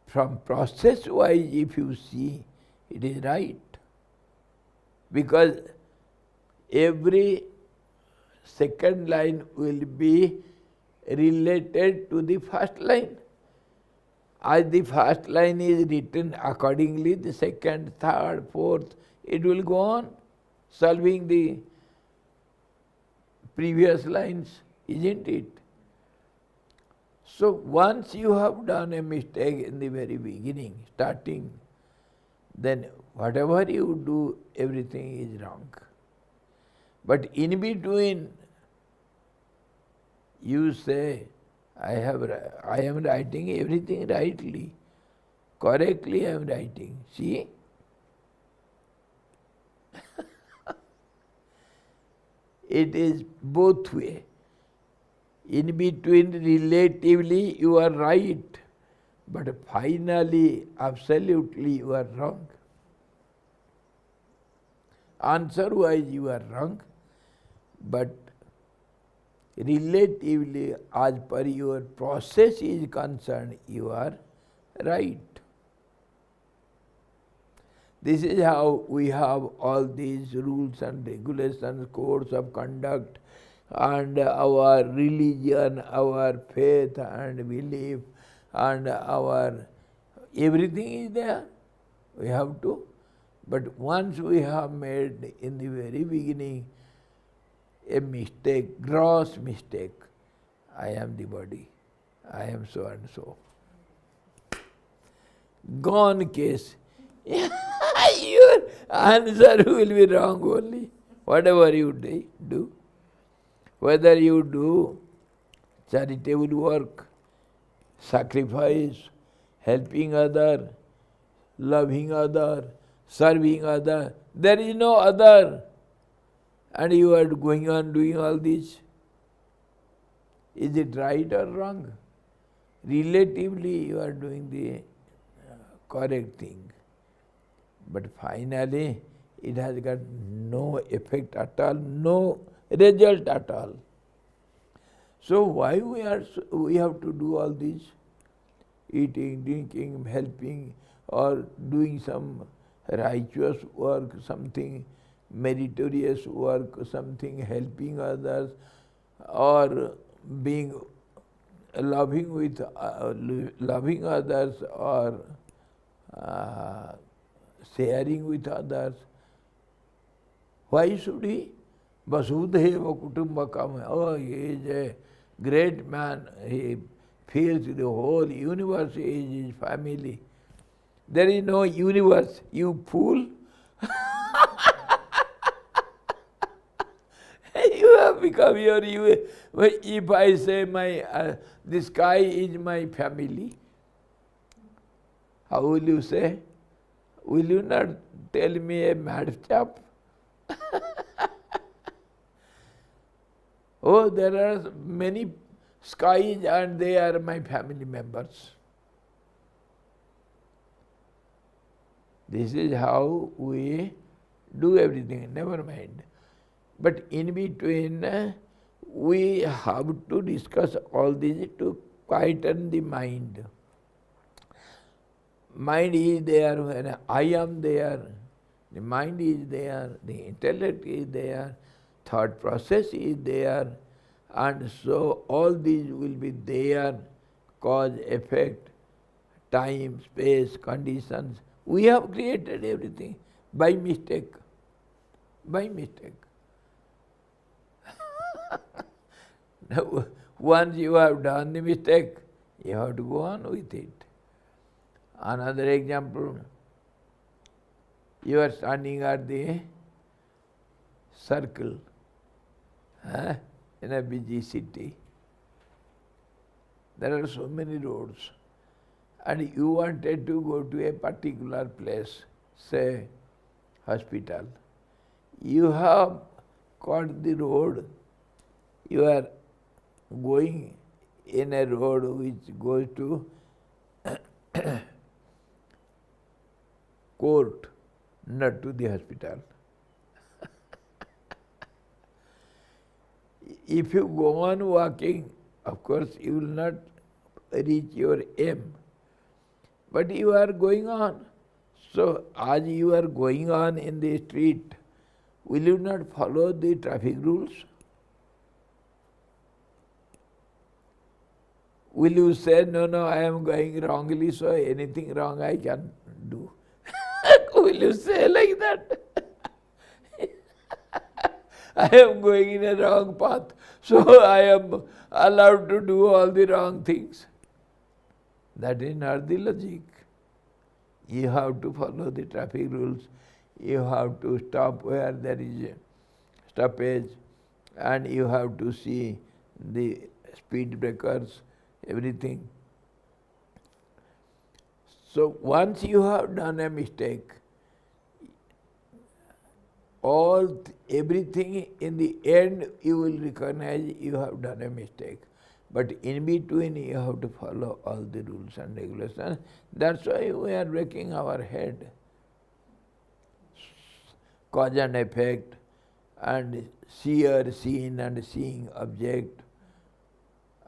from process wise, if you see, it is right. Because every second line will be related to the first line. As the first line is written accordingly, the second, third, fourth, it will go on solving the previous lines, isn't it? So once you have done a mistake in the very beginning, starting, then whatever you do, everything is wrong. But in between, you say, I am writing everything rightly, correctly I am writing. See? It is both way. In between, relatively you are right, but finally, absolutely you are wrong. Answer-wise you are wrong, but relatively, as per your process is concerned, you are right. This is how we have all these rules and regulations, codes of conduct, and our religion, our faith and belief, and our everything is there. We have to. But once we have made in the very beginning a mistake, gross mistake, I am the body, I am so and so. Gone case. Your answer will be wrong only. Whatever you do. Whether you do charitable work, sacrifice, helping other, loving other, serving other, there is no other. And you are going on doing all this. Is it right or wrong? Relatively you are doing the correct thing. But finally it has got no effect at all, no result at all. So why we have to do all this? Eating, drinking, helping, or doing some righteous work, something meritorious work, something helping others, or being loving others, or sharing with others. Why should he? Vasudhaiva Kutumbakam. Oh, he is a great man. He feels the whole universe is his family. There is no universe, you fool. You have become your universe. If I say the sky is my family, how will you say? Will you not tell me a mad chap? Oh, there are many skies and they are my family members. This is how we do everything, never mind. But in between, we have to discuss all this to quieten the mind. Mind is there when I am there, the mind is there, the intellect is there, thought process is there, and so all these will be there, cause, effect, time, space, conditions. We have created everything by mistake. By mistake. Now, once you have done the mistake, you have to go on with it. Another example, you are standing at the circle in a busy city. There are so many roads. And you wanted to go to a particular place, say hospital. You have got the road, you are going in a road which goes to court, not to the hospital. If you go on walking, of course you will not reach your aim. But you are going on. So as you are going on in the street, will you not follow the traffic rules? Will you say, no, I am going wrongly, so anything wrong I can do? Will you say like that? I am going in a wrong path, so I am allowed to do all the wrong things. That is not the logic. You have to follow the traffic rules. You have to stop where there is a stoppage, and you have to see the speed breakers, everything. So once you have done a mistake, everything in the end you will recognize you have done a mistake. But in between you have to follow all the rules and regulations. That's why we are breaking our head. Cause and effect, and seer, seen and seeing object,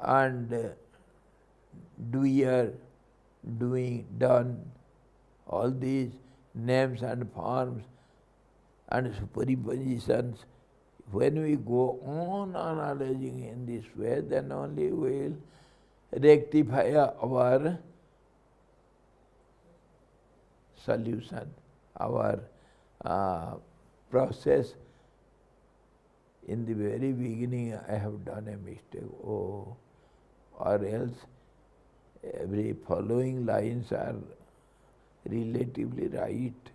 and doer, doing, done, all these names and forms and superimpositions. When we go on analyzing in this way, then only we will rectify our solution, our process. In the very beginning I have done a mistake, or else every following lines are relatively right.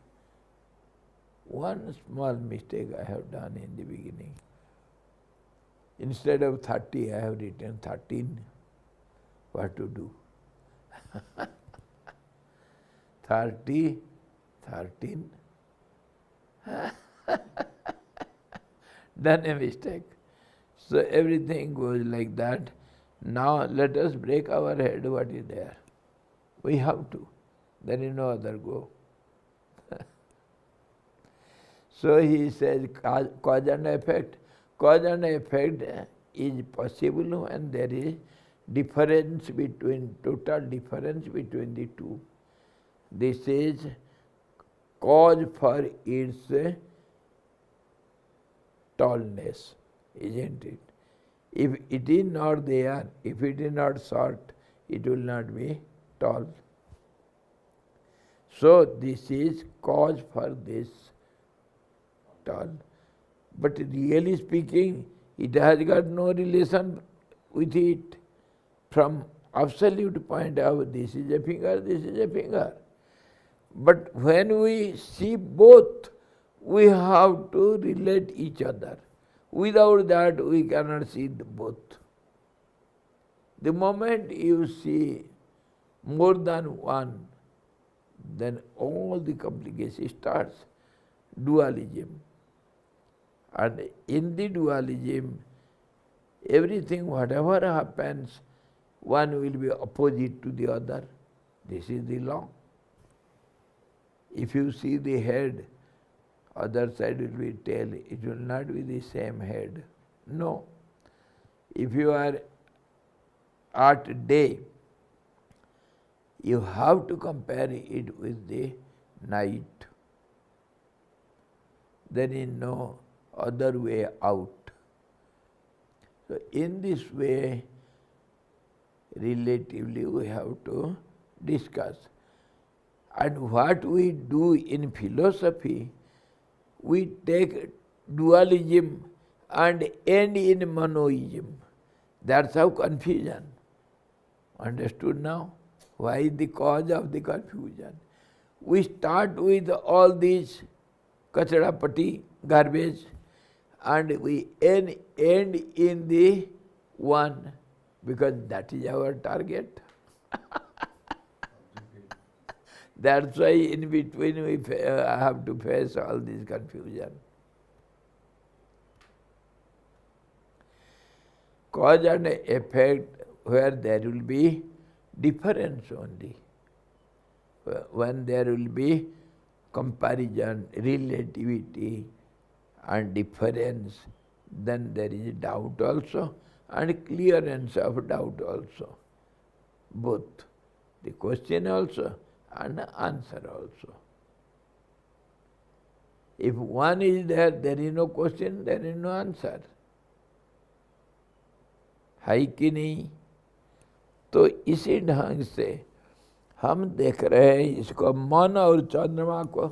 One small mistake I have done in the beginning. Instead of 30, I have written 13. What to do? 30, 13. Done a mistake. So everything goes like that. Now let us break our head what is there. We have to. There is no other go. So he says cause and effect. Cause and effect is possible when there is total difference between the two. This is cause for its tallness, isn't it? If it is not there, if it is not short, it will not be tall. So this is cause for this tall. But really speaking, it has got no relation with it. From absolute point of view, this is a finger, this is a finger. But when we see both, we have to relate each other. Without that, we cannot see both. The moment you see more than one, then all the complication starts. Dualism. And in the dualism, everything, whatever happens, one will be opposite to the other. This is the law. If you see the head, other side will be tail. It will not be the same head. No. If you are at day, you have to compare it with the night. There is no other way out. So in this way, relatively we have to discuss. And what we do in philosophy, we take dualism and end in monoism. That's how confusion. Understood now? Why is the cause of the confusion? We start with all these kachada patti, garbage, and we end in the one. because that is our target. Objective. That's why in between we have to face all this confusion. Cause and effect, where there will be difference only. When there will be comparison, relativity and difference, then there is doubt also and clearance of doubt also. Both. The question also and the answer also. If one is there, there is no question, there is no answer. है कि नहीं? तो इसी ढंग से हम देख रहे हैं इसको, मन और चंद्रमा को।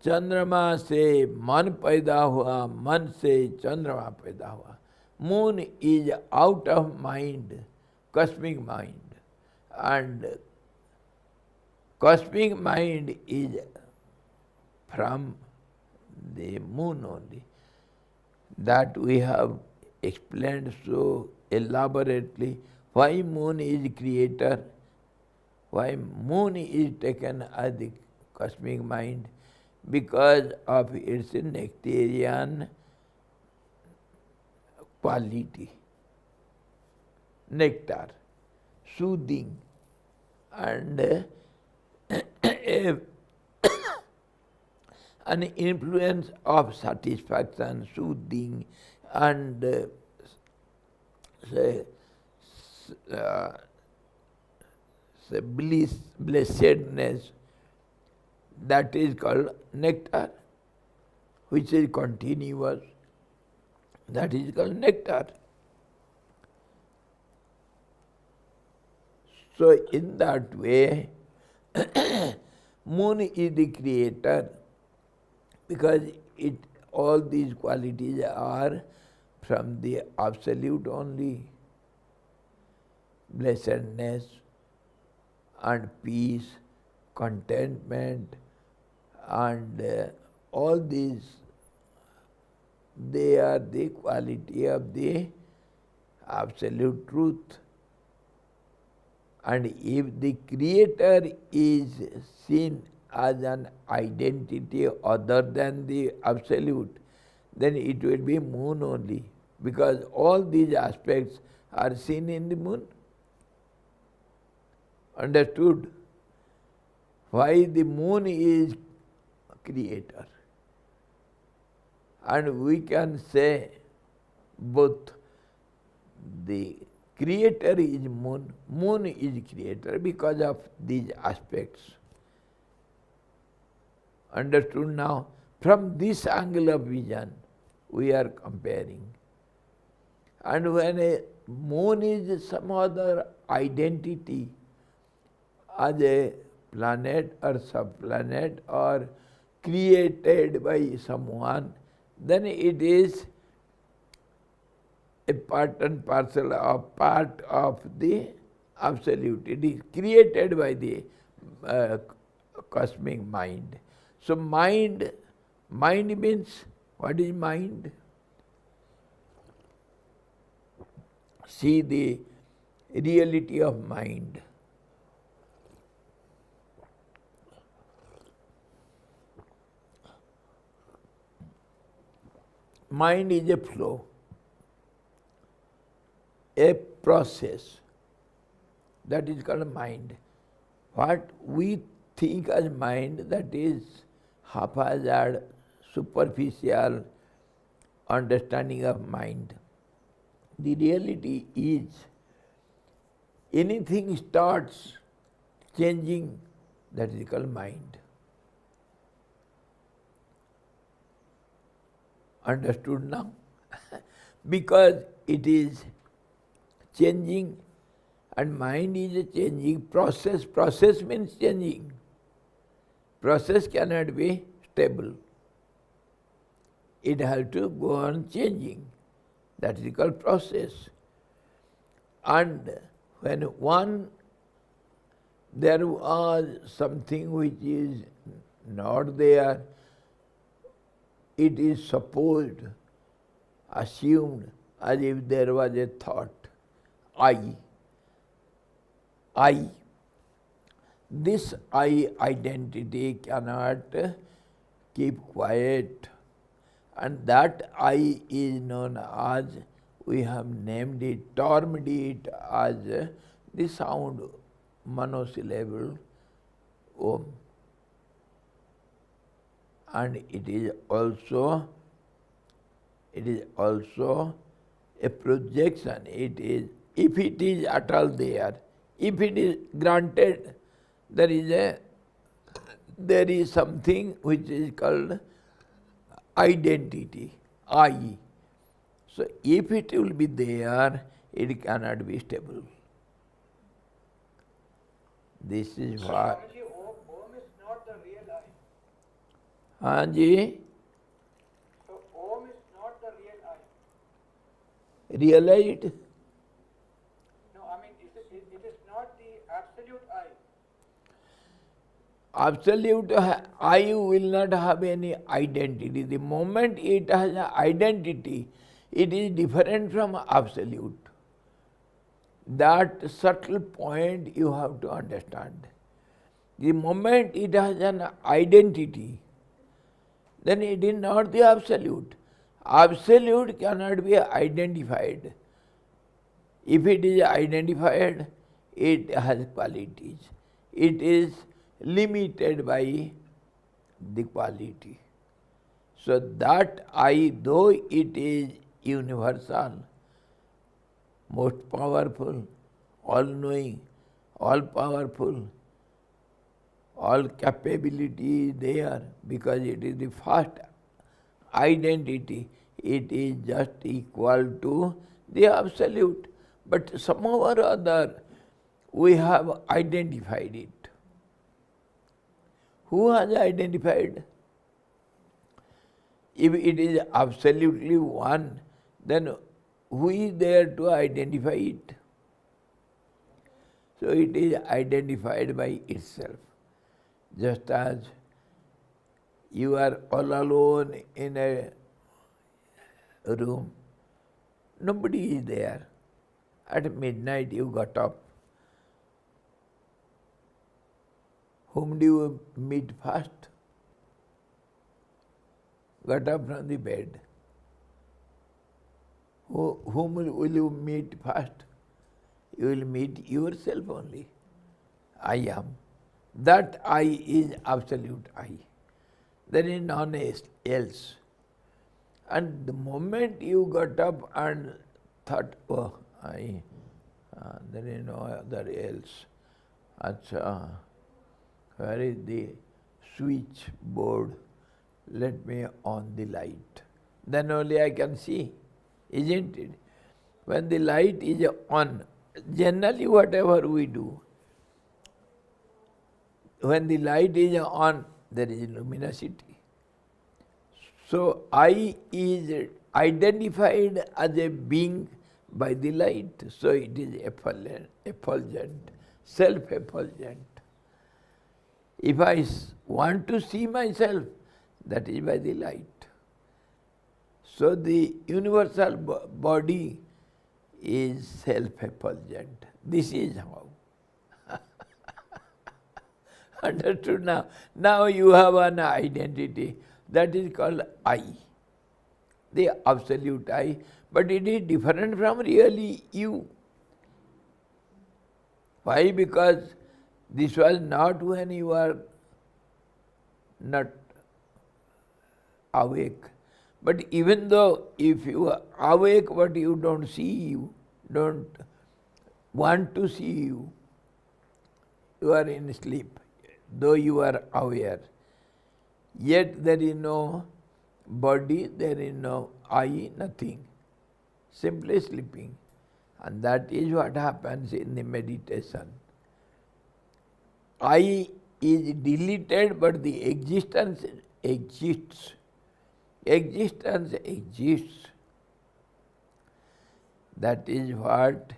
चंद्रमा से मन पैदा हुआ, मन से चंद्रमा पैदा हुआ। Moon is out of mind, cosmic mind, and cosmic mind is from the moon only. That we have explained so elaborately. Why moon is creator? Why moon is taken as the cosmic mind? Because of its nectarian quality. Nectar, soothing, and an influence of satisfaction, soothing, and blessedness. That is called nectar, which is continuous. That is called nectar. So in that way, moon is the creator, because all these qualities are from the absolute only. Blessedness and peace, contentment, and all these, they are the quality of the absolute truth. And if the creator is seen as an identity other than the absolute, then it will be moon only, because all these aspects are seen in the moon. Understood? Why the moon is creator? And we can say both. The creator is moon, moon is creator because of these aspects. Understood now? From this angle of vision, we are comparing. And when a moon is some other identity, as a planet or subplanet or created by someone, then it is a part and parcel of part of the absolute. It is created by the cosmic mind. So mind means, what is mind? See the reality of mind. Mind is a flow, a process. That is called mind. What we think as mind, that is haphazard, superficial understanding of mind. The reality is, anything starts changing, that is called mind. Understood now? Because it is changing, and mind is a changing process. Process means changing. Process cannot be stable. It has to go on changing. That is called process. And when there was something which is not there, it is supposed, assumed, as if there was a thought. I. I. This I identity cannot keep quiet, and that I is known as, we have named it, termed it as the sound monosyllable Om. And it is also a projection. It is, if it is at all there, if it is granted, there is something which is called identity, I. So if it will be there, it cannot be stable. This is what. Swamiji, Om is not the real I. Hanji, So Om is not the real I. realize it. No, I mean, it is not the absolute I. Absolute I will not have any identity. The moment it has an identity, it is different from absolute. That subtle point you have to understand. The moment it has an identity, then it is not the absolute. Absolute cannot be identified. If it is identified, it has qualities. It is limited by the quality. So that I, though it is universal, most powerful, all-knowing, all-powerful, all capability is there, because it is the first identity. It is just equal to the absolute. But somehow or other, we have identified it. Who has identified? If it is absolutely one, then who is there to identify it? So it is identified by itself. Just as you are all alone in a room, nobody is there. At midnight you got up. Whom do you meet first? Got up from the bed. Whom will you meet first? You will meet yourself only. I am. That I is absolute I. There is none else. And the moment you got up and thought, oh, there is no other else. Acha, where is the switch board? Let me on the light. Then only I can see, isn't it? When the light is on, generally whatever we do, when the light is on, there is luminosity. So I is identified as a being by the light. So it is effulgent, self-effulgent. If I want to see myself, that is by the light. So the universal body is self-effulgent. This is how. Understood now? Now you have an identity. That is called I, the absolute I. But it is different from really you. Why? Because this was not when you were not awake. But even though if you are awake but you don't see you, don't want to see you, you are in sleep, though you are aware. Yet there is no body, there is no I, nothing. Simply sleeping. And that is what happens in the meditation. I is deleted, but the existence exists. Existence exists. That is what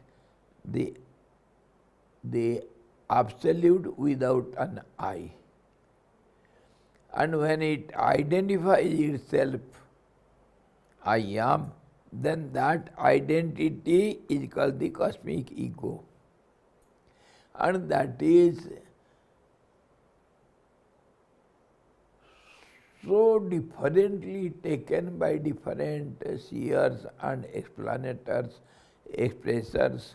the absolute without an I. And when it identifies itself, I am, then that identity is called the cosmic ego. And that is so differently taken by different seers and explanators, expressors.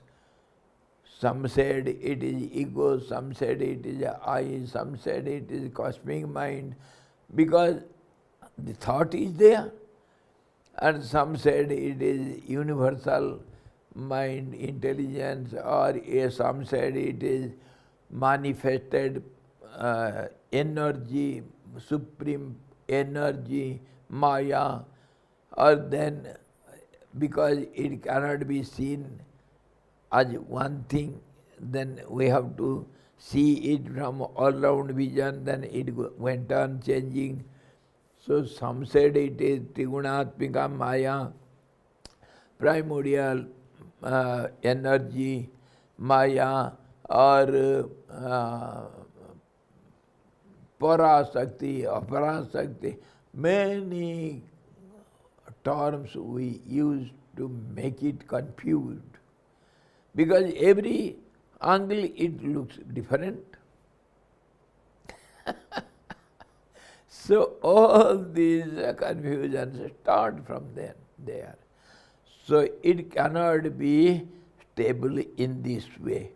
Some said it is ego, some said it is I, some said it is cosmic mind, because the thought is there. And some said it is universal mind, intelligence, or some said it is manifested energy, supreme energy, Maya, or then because it cannot be seen as one thing, then we have to see it from all round vision, then it went on changing. So some said it is Trigunatmika Maya, primordial energy, Maya, or Parasakti, Aparasakti. Many terms we use to make it confused, because every angle it looks different. So all these confusions start from there. So it cannot be stable in this way.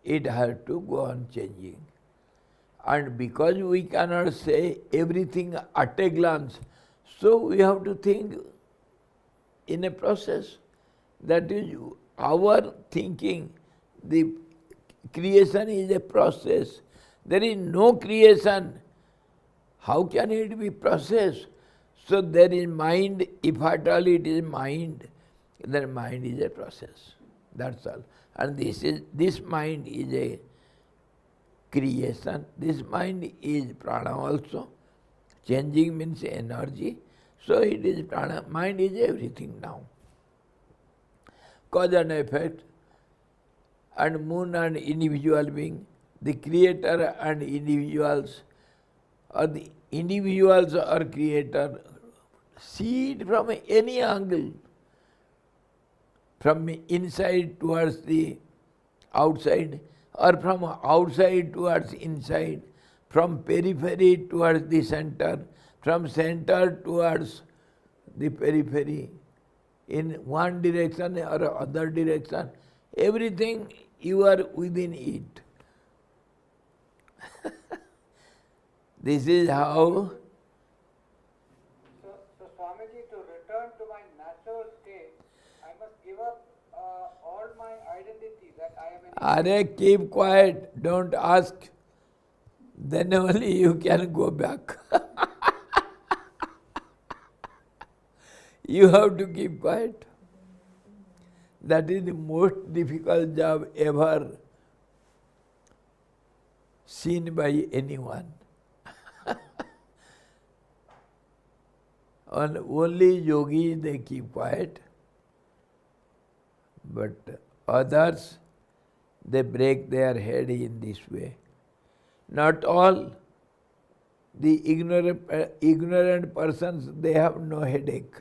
It has to go on changing. And because we cannot say everything at a glance, so we have to think in a process. That is our thinking. The creation is a process. There is no creation. How can it be process? So there is mind. If at all it is mind, then mind is a process. That's all. And this mind is a creation. This mind is prana also. Changing means energy. So it is prana. Mind is everything now. Cause and effect, and moon and individual being, the creator and individuals, or the individuals or creator, see it from any angle, from inside towards the outside, or from outside towards inside, from periphery towards the center, from center towards the periphery, in one direction or other direction, everything you are within it. This is how. So Swamiji, to return to my natural state, I must give up all my identity that I am an Are, keep quiet, don't ask. Then only you can go back. You have to keep quiet. That is the most difficult job ever seen by anyone. And only yogis, they keep quiet. But others, they break their head in this way. Not all. The ignorant persons, they have no headache.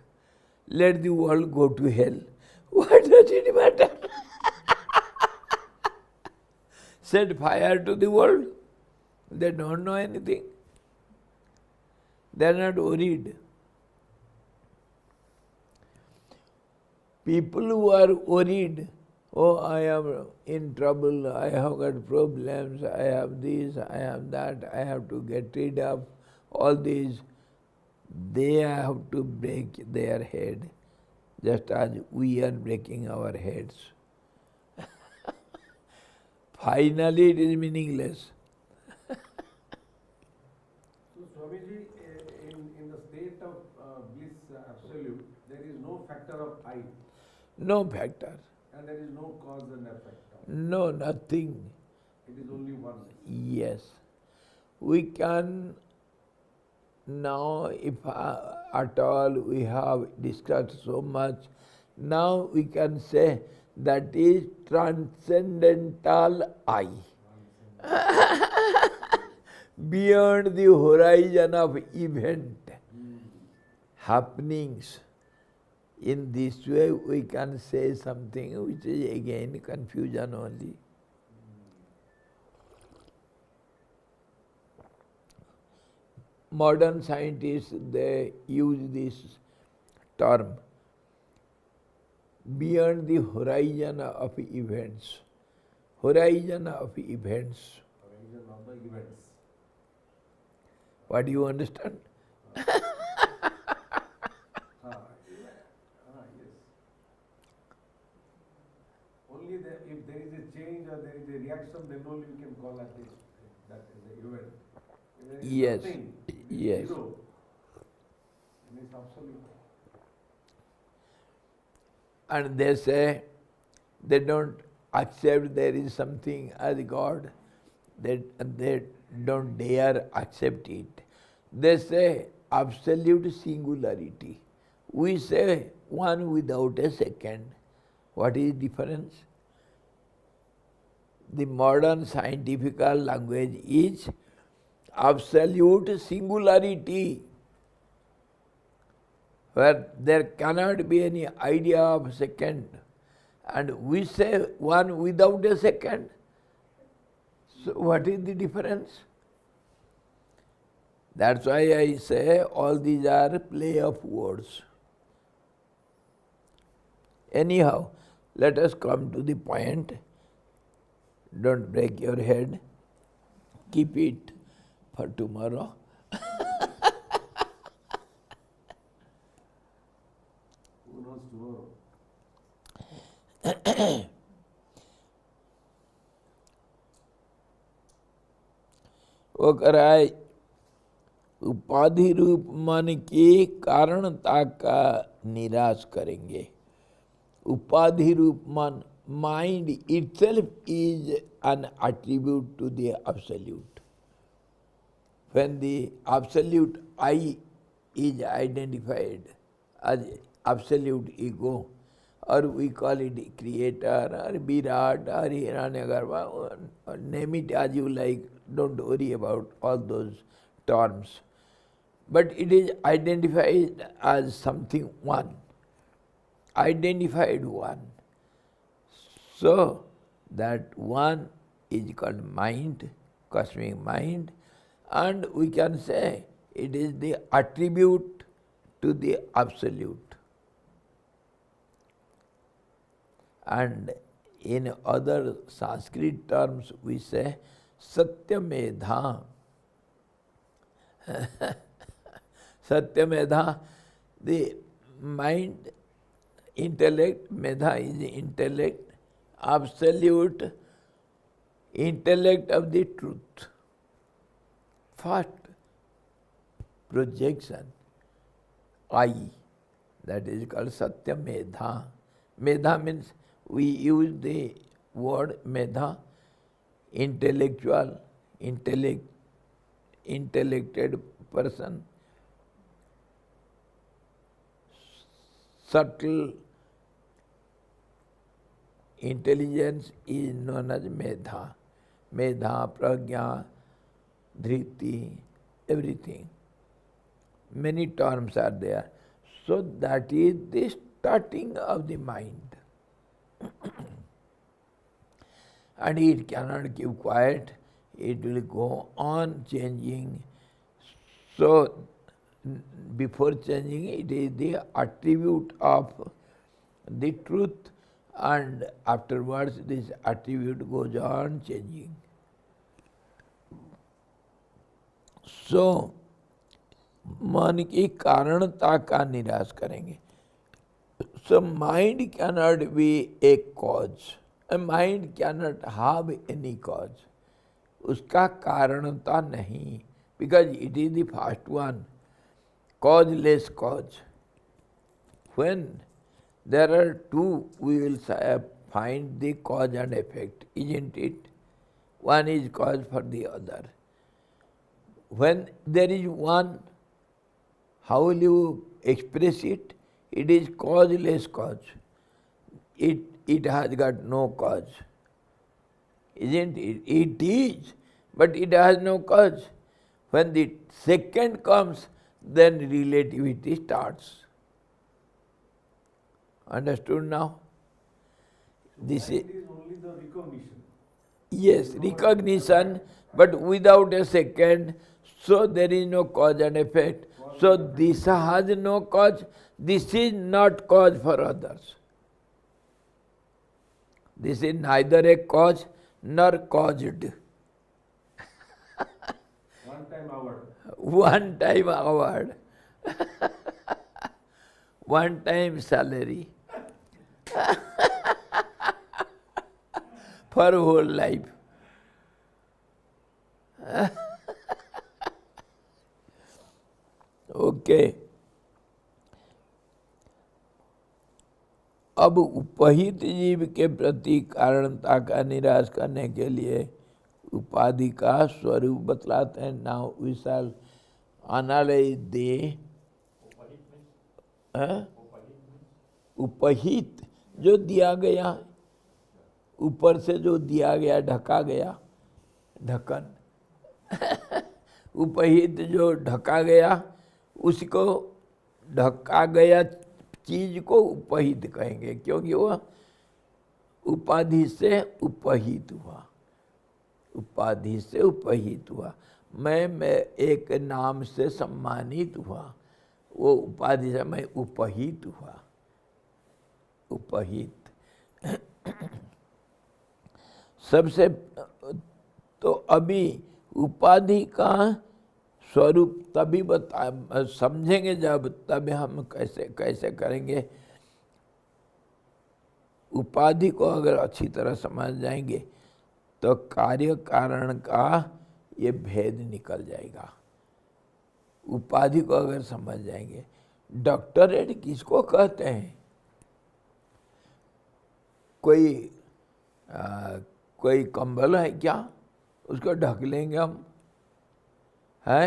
Let the world go to hell. What does it matter? Set fire to the world. They don't know anything. They are not worried. People who are worried, oh, I am in trouble, I have got problems, I have this, I have that, I have to get rid of all these, they have to break their head, just as we are breaking our heads. Finally, it is meaningless. So Swamiji, in the state of bliss absolute, there is no factor of I. No factor. And there is no cause and effect. No, nothing. It is only one. Yes. We can now, if at all we have discussed so much, now we can say that is transcendental I. Beyond the horizon of event, happenings, In this way we can say something which is again confusion only. Modern scientists, they use this term beyond the horizon of events. Horizon of events. Horizon of the events. What do you understand? Yes. Only if there is a change or there is a reaction, then only we can call that is the event. If there is Yes. nothing, it is Yes. zero, and it's absolute. And they say they don't accept there is something as God. They don't dare accept it. They say absolute singularity. We say one without a second. What is the difference? The modern scientific language is absolute singularity, where there cannot be any idea of second. And we say one without a second. So what is the difference? That's why I say all these are play of words. Anyhow, let us come to the point. Don't break your head. Keep it for tomorrow. Who knows tomorrow? वो कराए उपाधि रूप मन की कारणता का निराश करेंगे. उपाधि रूप मन, mind itself is an attribute to the absolute. When the absolute I is identified as absolute ego, or we call it creator or Virat or Hiranyagarbha, or name it as you like, don't worry about all those terms. But it is identified as something one, identified one. So that one is called mind, cosmic mind, and we can say it is the attribute to the absolute. And in other Sanskrit terms we say Satyamedha. Satyamedha, the mind, intellect, Medha is intellect, absolute intellect of the truth. First projection, I, that is called Satyamedha. Medha means, we use the word Medha, intellectual, intellected person, subtle intelligence is known as Medha. Medha, Prajna, Dhriti, everything. Many terms are there. So that is the starting of the mind. And it cannot keep quiet, it will go on changing. So before changing, it is the attribute of the truth, and afterwards this attribute goes on changing. So मन की कारणता का निराश करेंगे. So mind cannot be a cause. A mind cannot have any cause. उसका कारणता नहीं, because it is the first one, causeless cause. When there are two, we will find the cause and effect, isn't it? One is cause for the other. When there is one, how will you express it? It is causeless cause. It has got no cause. Isn't it? It is, but it has no cause. When the second comes, then relativity starts. Understood now? This is, Mind is only the recognition. yes, recognition, but without a second, so there is no cause and effect. So this has no cause, this is not cause for others. This is neither a cause nor caused. One time award. One time award. One time salary. For whole life. Okay अब उपहित जीव के प्रति कारणता का निराश करने के लिए उपाधि का स्वरूप बतलाते हैं. Now we shall analyse the उपहित जो दिया गया, ऊपर से जो दिया गया, ढका गया, ढक्कन उपहित जो ढका गया, उसको ढका गया चीज को उपहित कहेंगे, क्योंकि वह उपाधि से उपहित हुआ. उपाधि से उपहित हुआ. मैं एक नाम से सम्मानित हुआ, वो उपाधि से मैं उपहित हुआ. उपहित सबसे तो अभी उपाधि का स्वरूप तभी समझेंगे जब, तभी हम कैसे करेंगे. उपाधि को अगर अच्छी तरह समझ जाएंगे तो कार्य कारण का ये भेद निकल जाएगा. उपाधि को अगर समझ जाएंगे, डॉक्टरेट किसको कहते हैं? कोई कंबल है क्या, उसको ढक लेंगे हम? है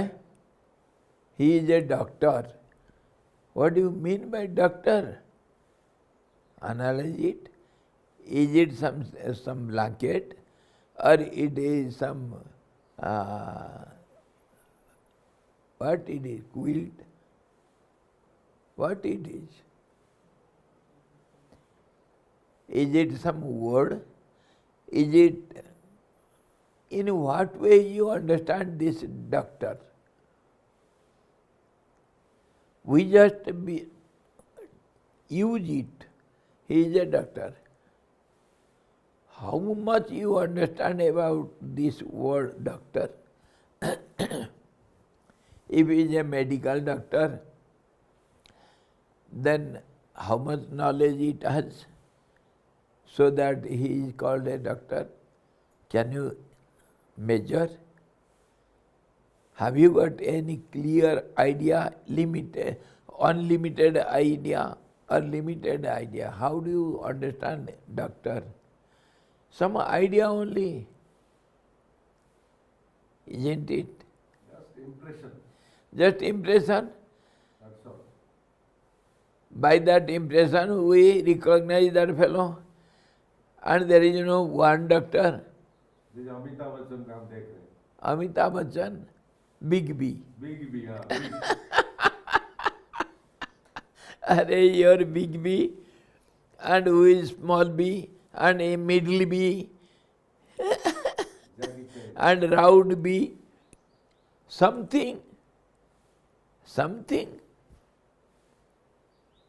he is a doctor. What do you mean by doctor? Analyse it. Is it some blanket or it is some what it is, quilt? What it is? Is it some word? Is it, in what way you understand this doctor? We just use it. He is a doctor. How much you understand about this word doctor? If he is a medical doctor, then how much knowledge it has, so that he is called a doctor? Can you measure? Have you got any clear idea, limited, unlimited idea or limited idea? How do you understand doctor? Some idea only, isn't it? Just impression. Just impression. That's all. By that impression we recognize that fellow, and there is one doctor. This Amitabh Bachchan का हम देख रहे हैं. Amitabh Bachchan, Big B. Big B, हाँ. Big. Arey, your Big B, and who is small B, and a middle B, and round B. Something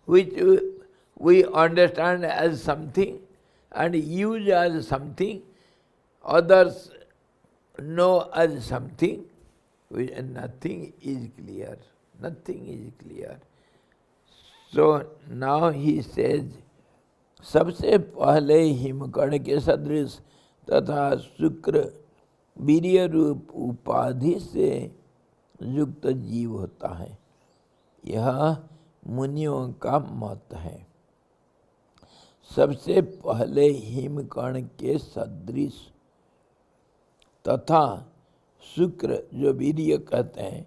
which we understand as something and use as something, others know as something, nothing is clear. Nothing is clear. So now he says, सबसे पहले हिमकण के सदृश तथा शुक्र वीर्य रूप उपाधि से युक्त जीव होता है. यह मुनियों का मत है. सबसे पहले हिमकण के सदृश तथा शुक्र, जो वीर्य कहते हैं,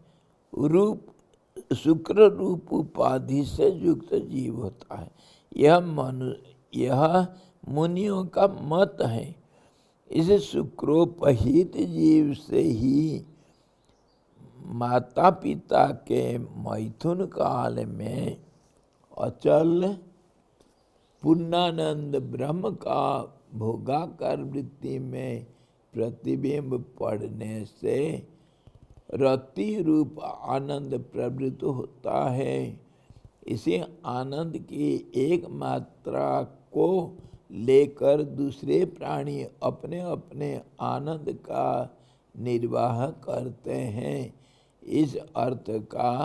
रूप, शुक्र रूप उपाधि से युक्त जीव होता है. यह मुनियों का मत है. इस शुक्रोपहित जीव से ही माता पिता के मैथुन काल में अचल पूर्णानंद ब्रह्म का भोगाकार वृत्ति में प्रतिबिंब पड़ने से रति रूप आनंद प्रवृत्त होता है। इसी आनंद की एक मात्रा को लेकर दूसरे प्राणी अपने अपने आनंद का निर्वाह करते हैं। इस अर्थ का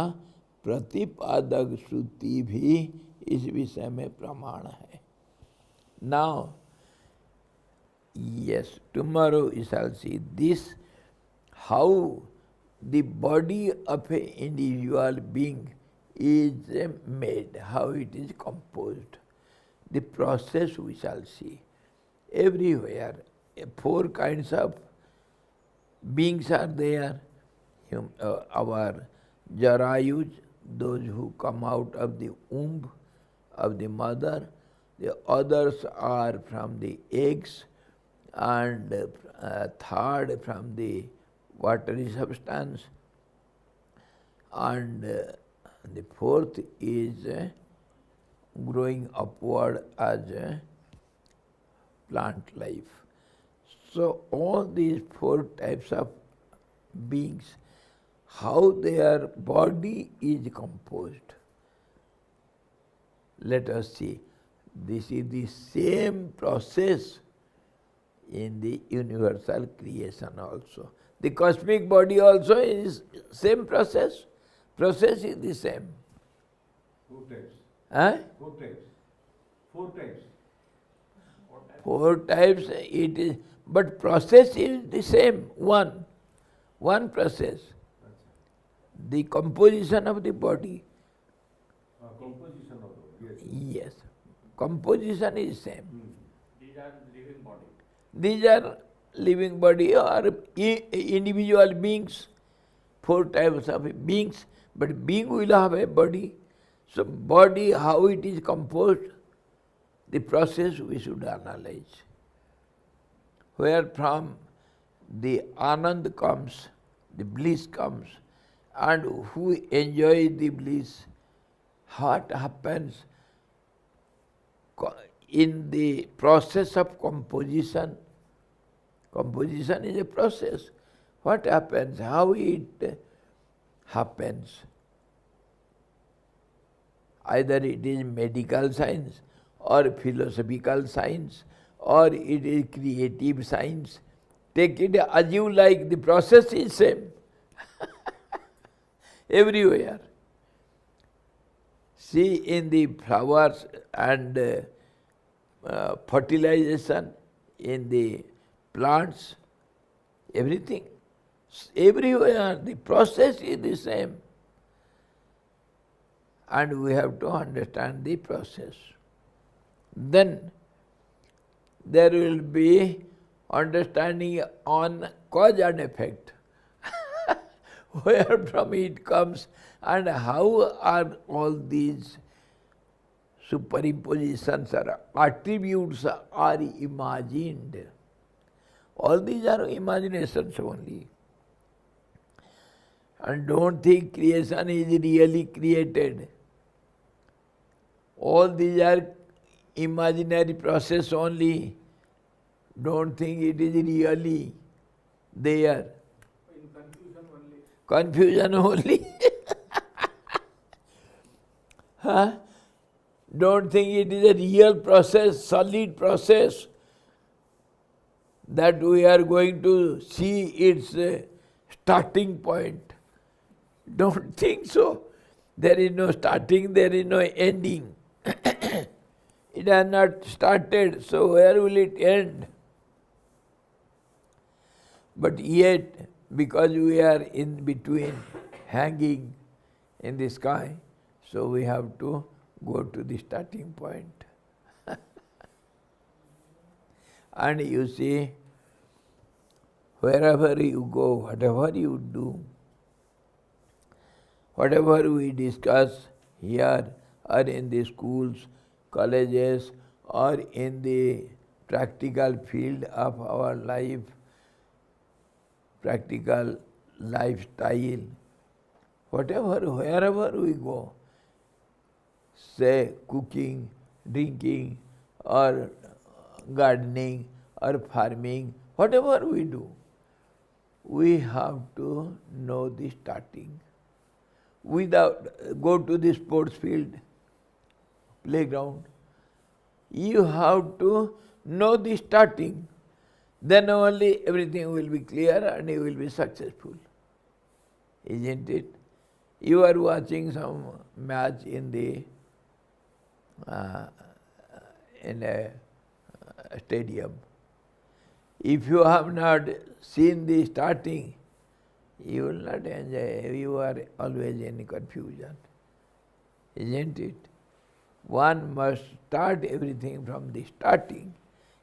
प्रतिपादक श्रुति भी इस विषय में प्रमाण है। Now yes, tomorrow we shall see this, how the body of an individual being is made, how it is composed. The process we shall see. Everywhere, 4 kinds of beings are there. Our Jarayus, those who come out of the womb of the mother. The others are from the eggs, and third from the watery substance, and the fourth is growing upward as plant life. So all these 4 types of beings, how their body is composed. Let us see. This is the same process in the universal creation also. The cosmic body also is same process. Process is the same. 4 types. Huh? 4 types. 4 types. 4 types it is, but process is the same, one process. The composition of the body. Composition of the body, Yes. Composition is same. These are living body. These are living body or individual beings, 4 types of beings, but being will have a body. So body, how it is composed, the process we should analyze. Where from the anand comes, the bliss comes, and who enjoy the bliss, what happens in the process of composition. Composition is a process. What happens, how it happens. Either it is medical science or philosophical science or it is creative science. Take it as you like, the process is same. Everywhere. See in the flowers and fertilization, in the plants, everything. Everywhere the process is the same. And we have to understand the process. Then there will be understanding on cause and effect. Where from it comes and how are all these superimpositions or attributes are imagined. All these are imaginations only. And don't think creation is really created. All these are imaginary process only. Don't think it is really there. In confusion only. Confusion only. Huh? Don't think it is a real process, solid process, that we are going to see its starting point. Don't think so. There is no starting, there is no ending. It has not started, so where will it end? But yet, because we are in between, hanging in the sky, so we have to go to the starting point. And you see, wherever you go, whatever you do, whatever we discuss here or in the schools, colleges, or in the practical field of our life, practical lifestyle, whatever, wherever we go, say cooking, drinking, or gardening or farming, whatever we do, we have to know the starting. Without, go to the sports field, playground, you have to know the starting. Then only everything will be clear and you will be successful. Isn't it? You are watching some match in a stadium. If you have not seen the starting, you will not enjoy. You are always in confusion. Isn't it? One must start everything from the starting.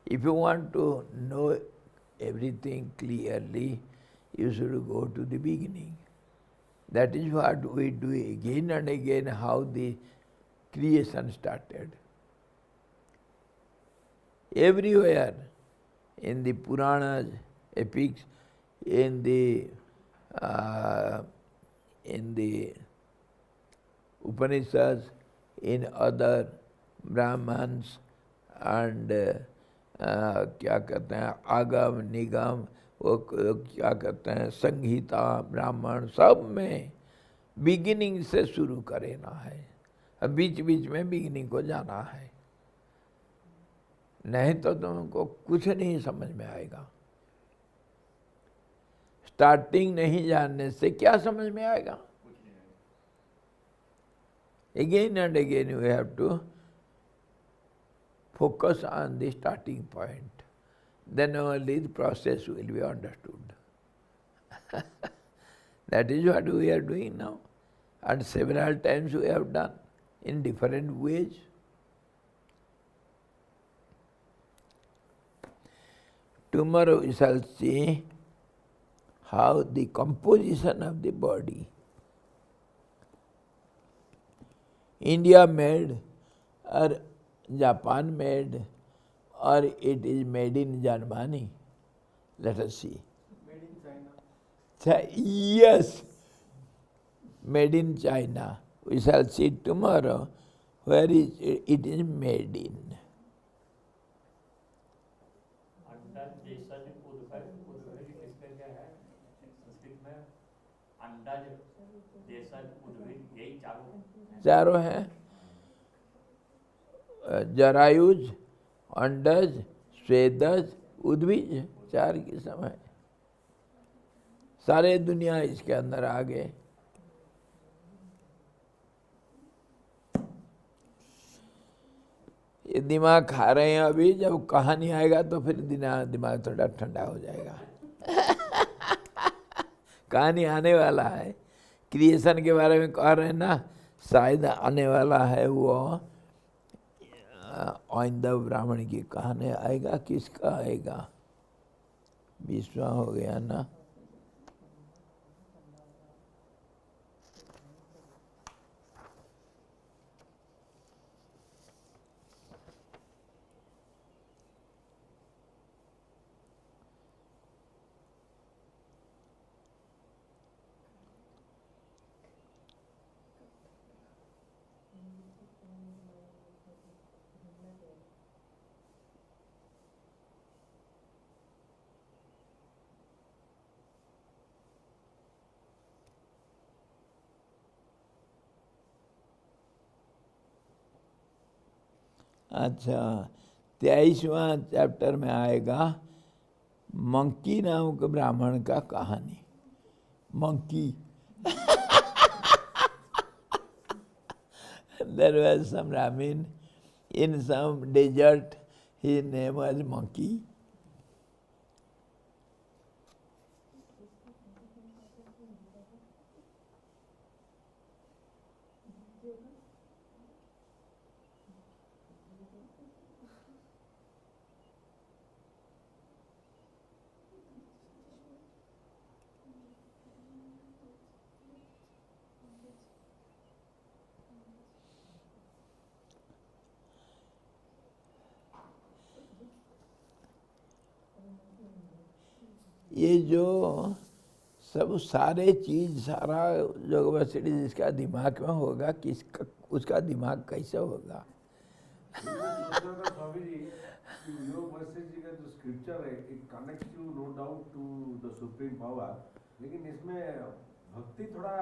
If you want to know everything clearly, you should go to the beginning. That is what we do again and again, how the creation started. Everywhere, in the Puranas, epics, in the Upanishads, in other Brahmans and क्या कहते हैं आगम निगम, वो क्या कहते हैं संहिता, ब्राह्मण, सब में बिगिनिंग से शुरू करना है। अब बीच बीच में बिगिनिंग को जाना है, नहीं तो तुमको कुछ नहीं समझ में आएगा। स्टार्टिंग नहीं जानने से क्या समझ में आएगा? Again and again you have to focus on the starting point. Then only the process will be understood. That is what we are doing now. And several times we have done in different ways. Tomorrow we shall see how the composition of the body, India made or Japan made or it is made in Germany. Let us see. Made in China. Yes, made in China. We shall see tomorrow where it is made in. अंडा देशज उद्भिद किसमें क्या है? संस्कृत में अंडज देशज उद्भिद यही चारों हैं, जरायुज, अंडज, स्वेदज, उद्भिज, चार किस्म है। सारे दुनिया इसके अंदर आ गए। ये दिमाग खा रहे हैं अभी, जब कहानी आएगा तो फिर दिमाग थोड़ा ठंडा हो जाएगा। कहानी आने वाला है, क्रिएशन के बारे में कह रहे हैं ना, शायद आने वाला है वो आइंदा ब्राह्मण की कहानी आएगा। किसका आएगा? विश्वा हो गया ना। अच्छा, 23वां चैप्टर में आएगा मंकी नामक ब्राह्मण का कहानी। Monkey there was some Brahmin in some desert, his name was Monkey. ये जो सब सारे चीज, सारा जो वैसिटी जिसका दिमाग में होगा, किसका उसका दिमाग कैसे होगा? स्वामी जी, योग वशिष्ठ जी का जो स्क्रिप्चर है, it connects you no doubt to the supreme power, लेकिन इसमें भक्ति थोड़ा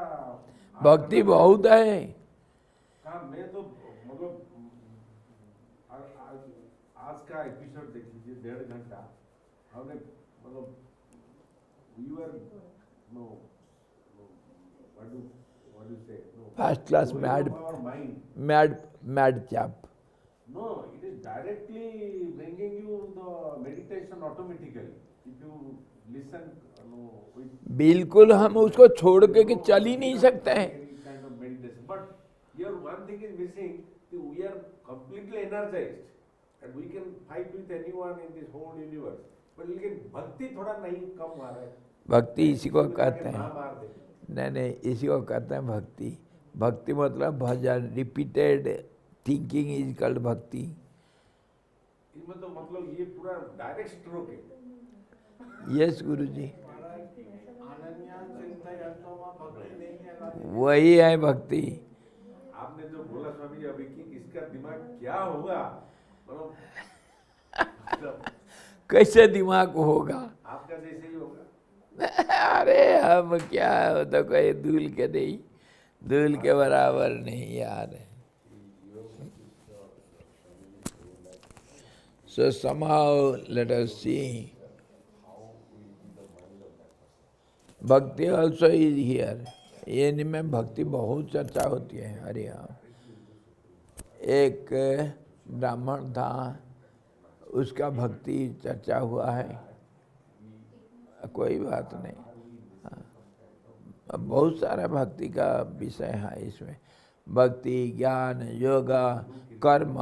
भक्ति बहुत है। कहा मैं तो मतलब आज का एपिसोड देख लीजिए, 1.5 घंटा हमने मतलब you are no what do say no first class mad chap. No, it is directly bringing you the meditation automatically. If you listen, no, with बिल्कुल हम उसको छोड़ के कि चल ही नहीं सकते हैं। any kind of meditation. But here one thing is missing. That we are completely energized, and we can fight with anyone in this whole universe. But लेकिन भक्ति थोड़ा नहीं कम आ रहा है। भक्ति इसी को कहते हैं। ना मार दे। नहीं, इसी को कहते हैं भक्ति। भक्ति मतलब भजन, रिपीटेड थिंकिंग इज कॉल्ड भक्ति। इसमें तो मतलब ये पूरा डायरेक्ट स्ट्रोक है। यस गुरुजी, अनन्या चिंतयन्तो मां भक्ति नहीं है। वही है भक्ति। आपने जो बोला स्वामी जी अभी कि इसका दिमाग क्या होगा, मतलब कैसे दिमाग होगा? आपका जैसे ही होगा। अरे हम क्या हो तो कोई धूल के नहीं, धूल के बराबर नहीं यार। So somehow let us see. भक्ति also is here. ये में भक्ति बहुत चर्चा होती है। अरे हाँ, एक ब्राह्मण था, उसका भक्ति चर्चा हुआ है, कोई बात नहीं। हाँ, बहुत सारा भक्ति का विषय है इसमें। भक्ति, ज्ञान, योगा, कर्म,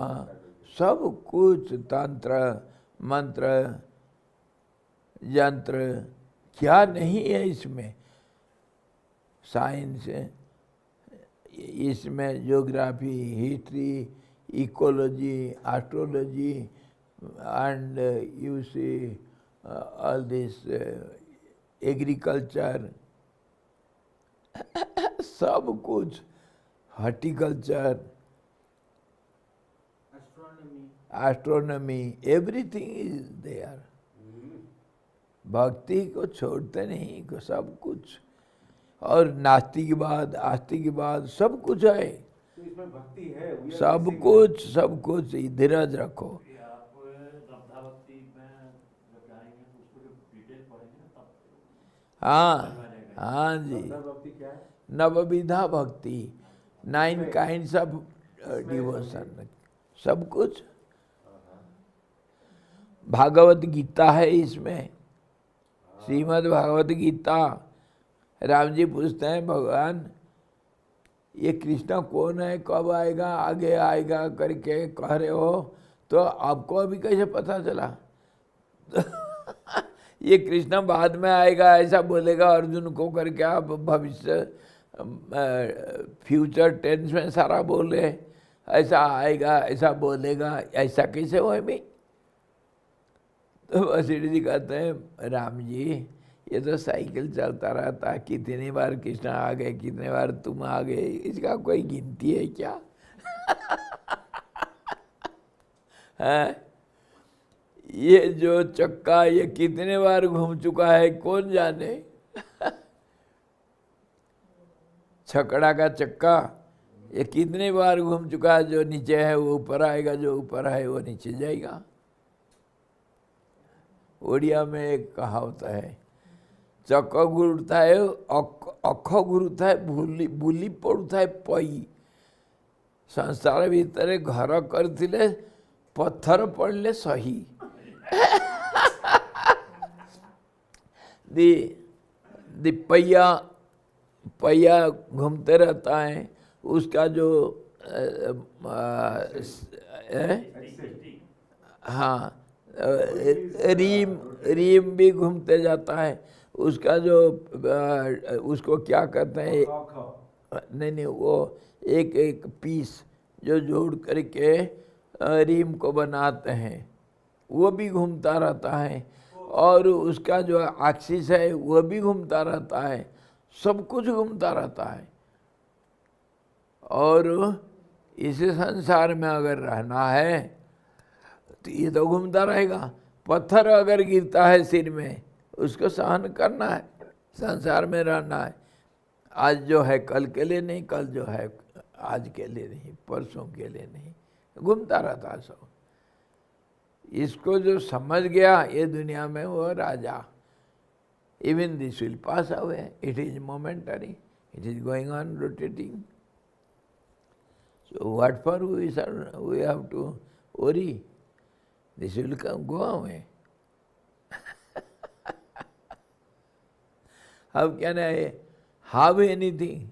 सब कुछ, तंत्र, मंत्र, यंत्र, क्या नहीं है इसमें। साइंस, इसमें geography, history, ecology, astrology and you see all this agriculture, सब कुछ, horticulture, astronomy, everything is there. भक्ति को छोड़ते नहीं को, सब कुछ। और नास्तिकवाद, आस्तिकवाद, सब कुछ है। तो इसमें भक्ति है, सब कुछ, सब कुछ। धीरज रखो। आप श्रद्धा भक्ति में जब जाएंगे तो उसको जो डिटेल पढ़ेंगे ना तब हाँ हाँ जी। भक्ति क्या है? नवविधा भक्ति, 9 काइंड्स ऑफ डिवोशन, सब कुछ। भागवत गीता है इसमें, श्रीमद् भागवत गीता। राम जी पूछते हैं, भगवान ये कृष्णा कौन है, कब आएगा, आगे आएगा करके कह रहे हो, तो आपको अभी कैसे पता चला? ये कृष्णा बाद में आएगा ऐसा बोलेगा अर्जुन को करके आप भविष्य फ्यूचर टेंस में सारा बोले, ऐसा आएगा ऐसा बोलेगा, ऐसा कैसे हो भाई? तो वशिष्ठ जी कहते हैं, राम जी ये तो साइकिल चलता रहता है, कितनी बार कृष्णा आ गए, कितने बार तुम आ गए, इसका कोई गिनती है क्या? है ये जो चक्का ये कितने बार घूम चुका है कौन जाने। छकड़ा का चक्का ये कितने बार घूम चुका है, जो नीचे है वो ऊपर आएगा, जो ऊपर है वो नीचे जाएगा। ओडिया में एक कहावत है, चक्क गुरुता है अख गुरुता है भूली बुली पड़ुता है पई। संसार भीतर घर करथिले पत्थर पड़ले सही। दी पहिया घूमते रहता है, उसका जो हाँ रीम भी घूमते जाता है, उसका जो उसको क्या कहते हैं, नहीं वो एक एक पीस जो जोड़ करके रीम को बनाते हैं वो भी घूमता रहता है, और उसका जो एक्सिस है वो भी घूमता रहता है, सब कुछ घूमता रहता है। और इस संसार में अगर रहना है तो ये तो घूमता रहेगा। पत्थर अगर गिरता है सिर में, उसको सहन करना है, संसार में रहना है। आज जो है कल के लिए नहीं, कल जो है आज के लिए नहीं, परसों के लिए नहीं, घूमता रहता है सब। इसको जो समझ गया ये दुनिया में वो राजा। Even this will pass away, it is momentary, it is going on rotating. So what for we have to worry? This will come, go away. How can I have anything?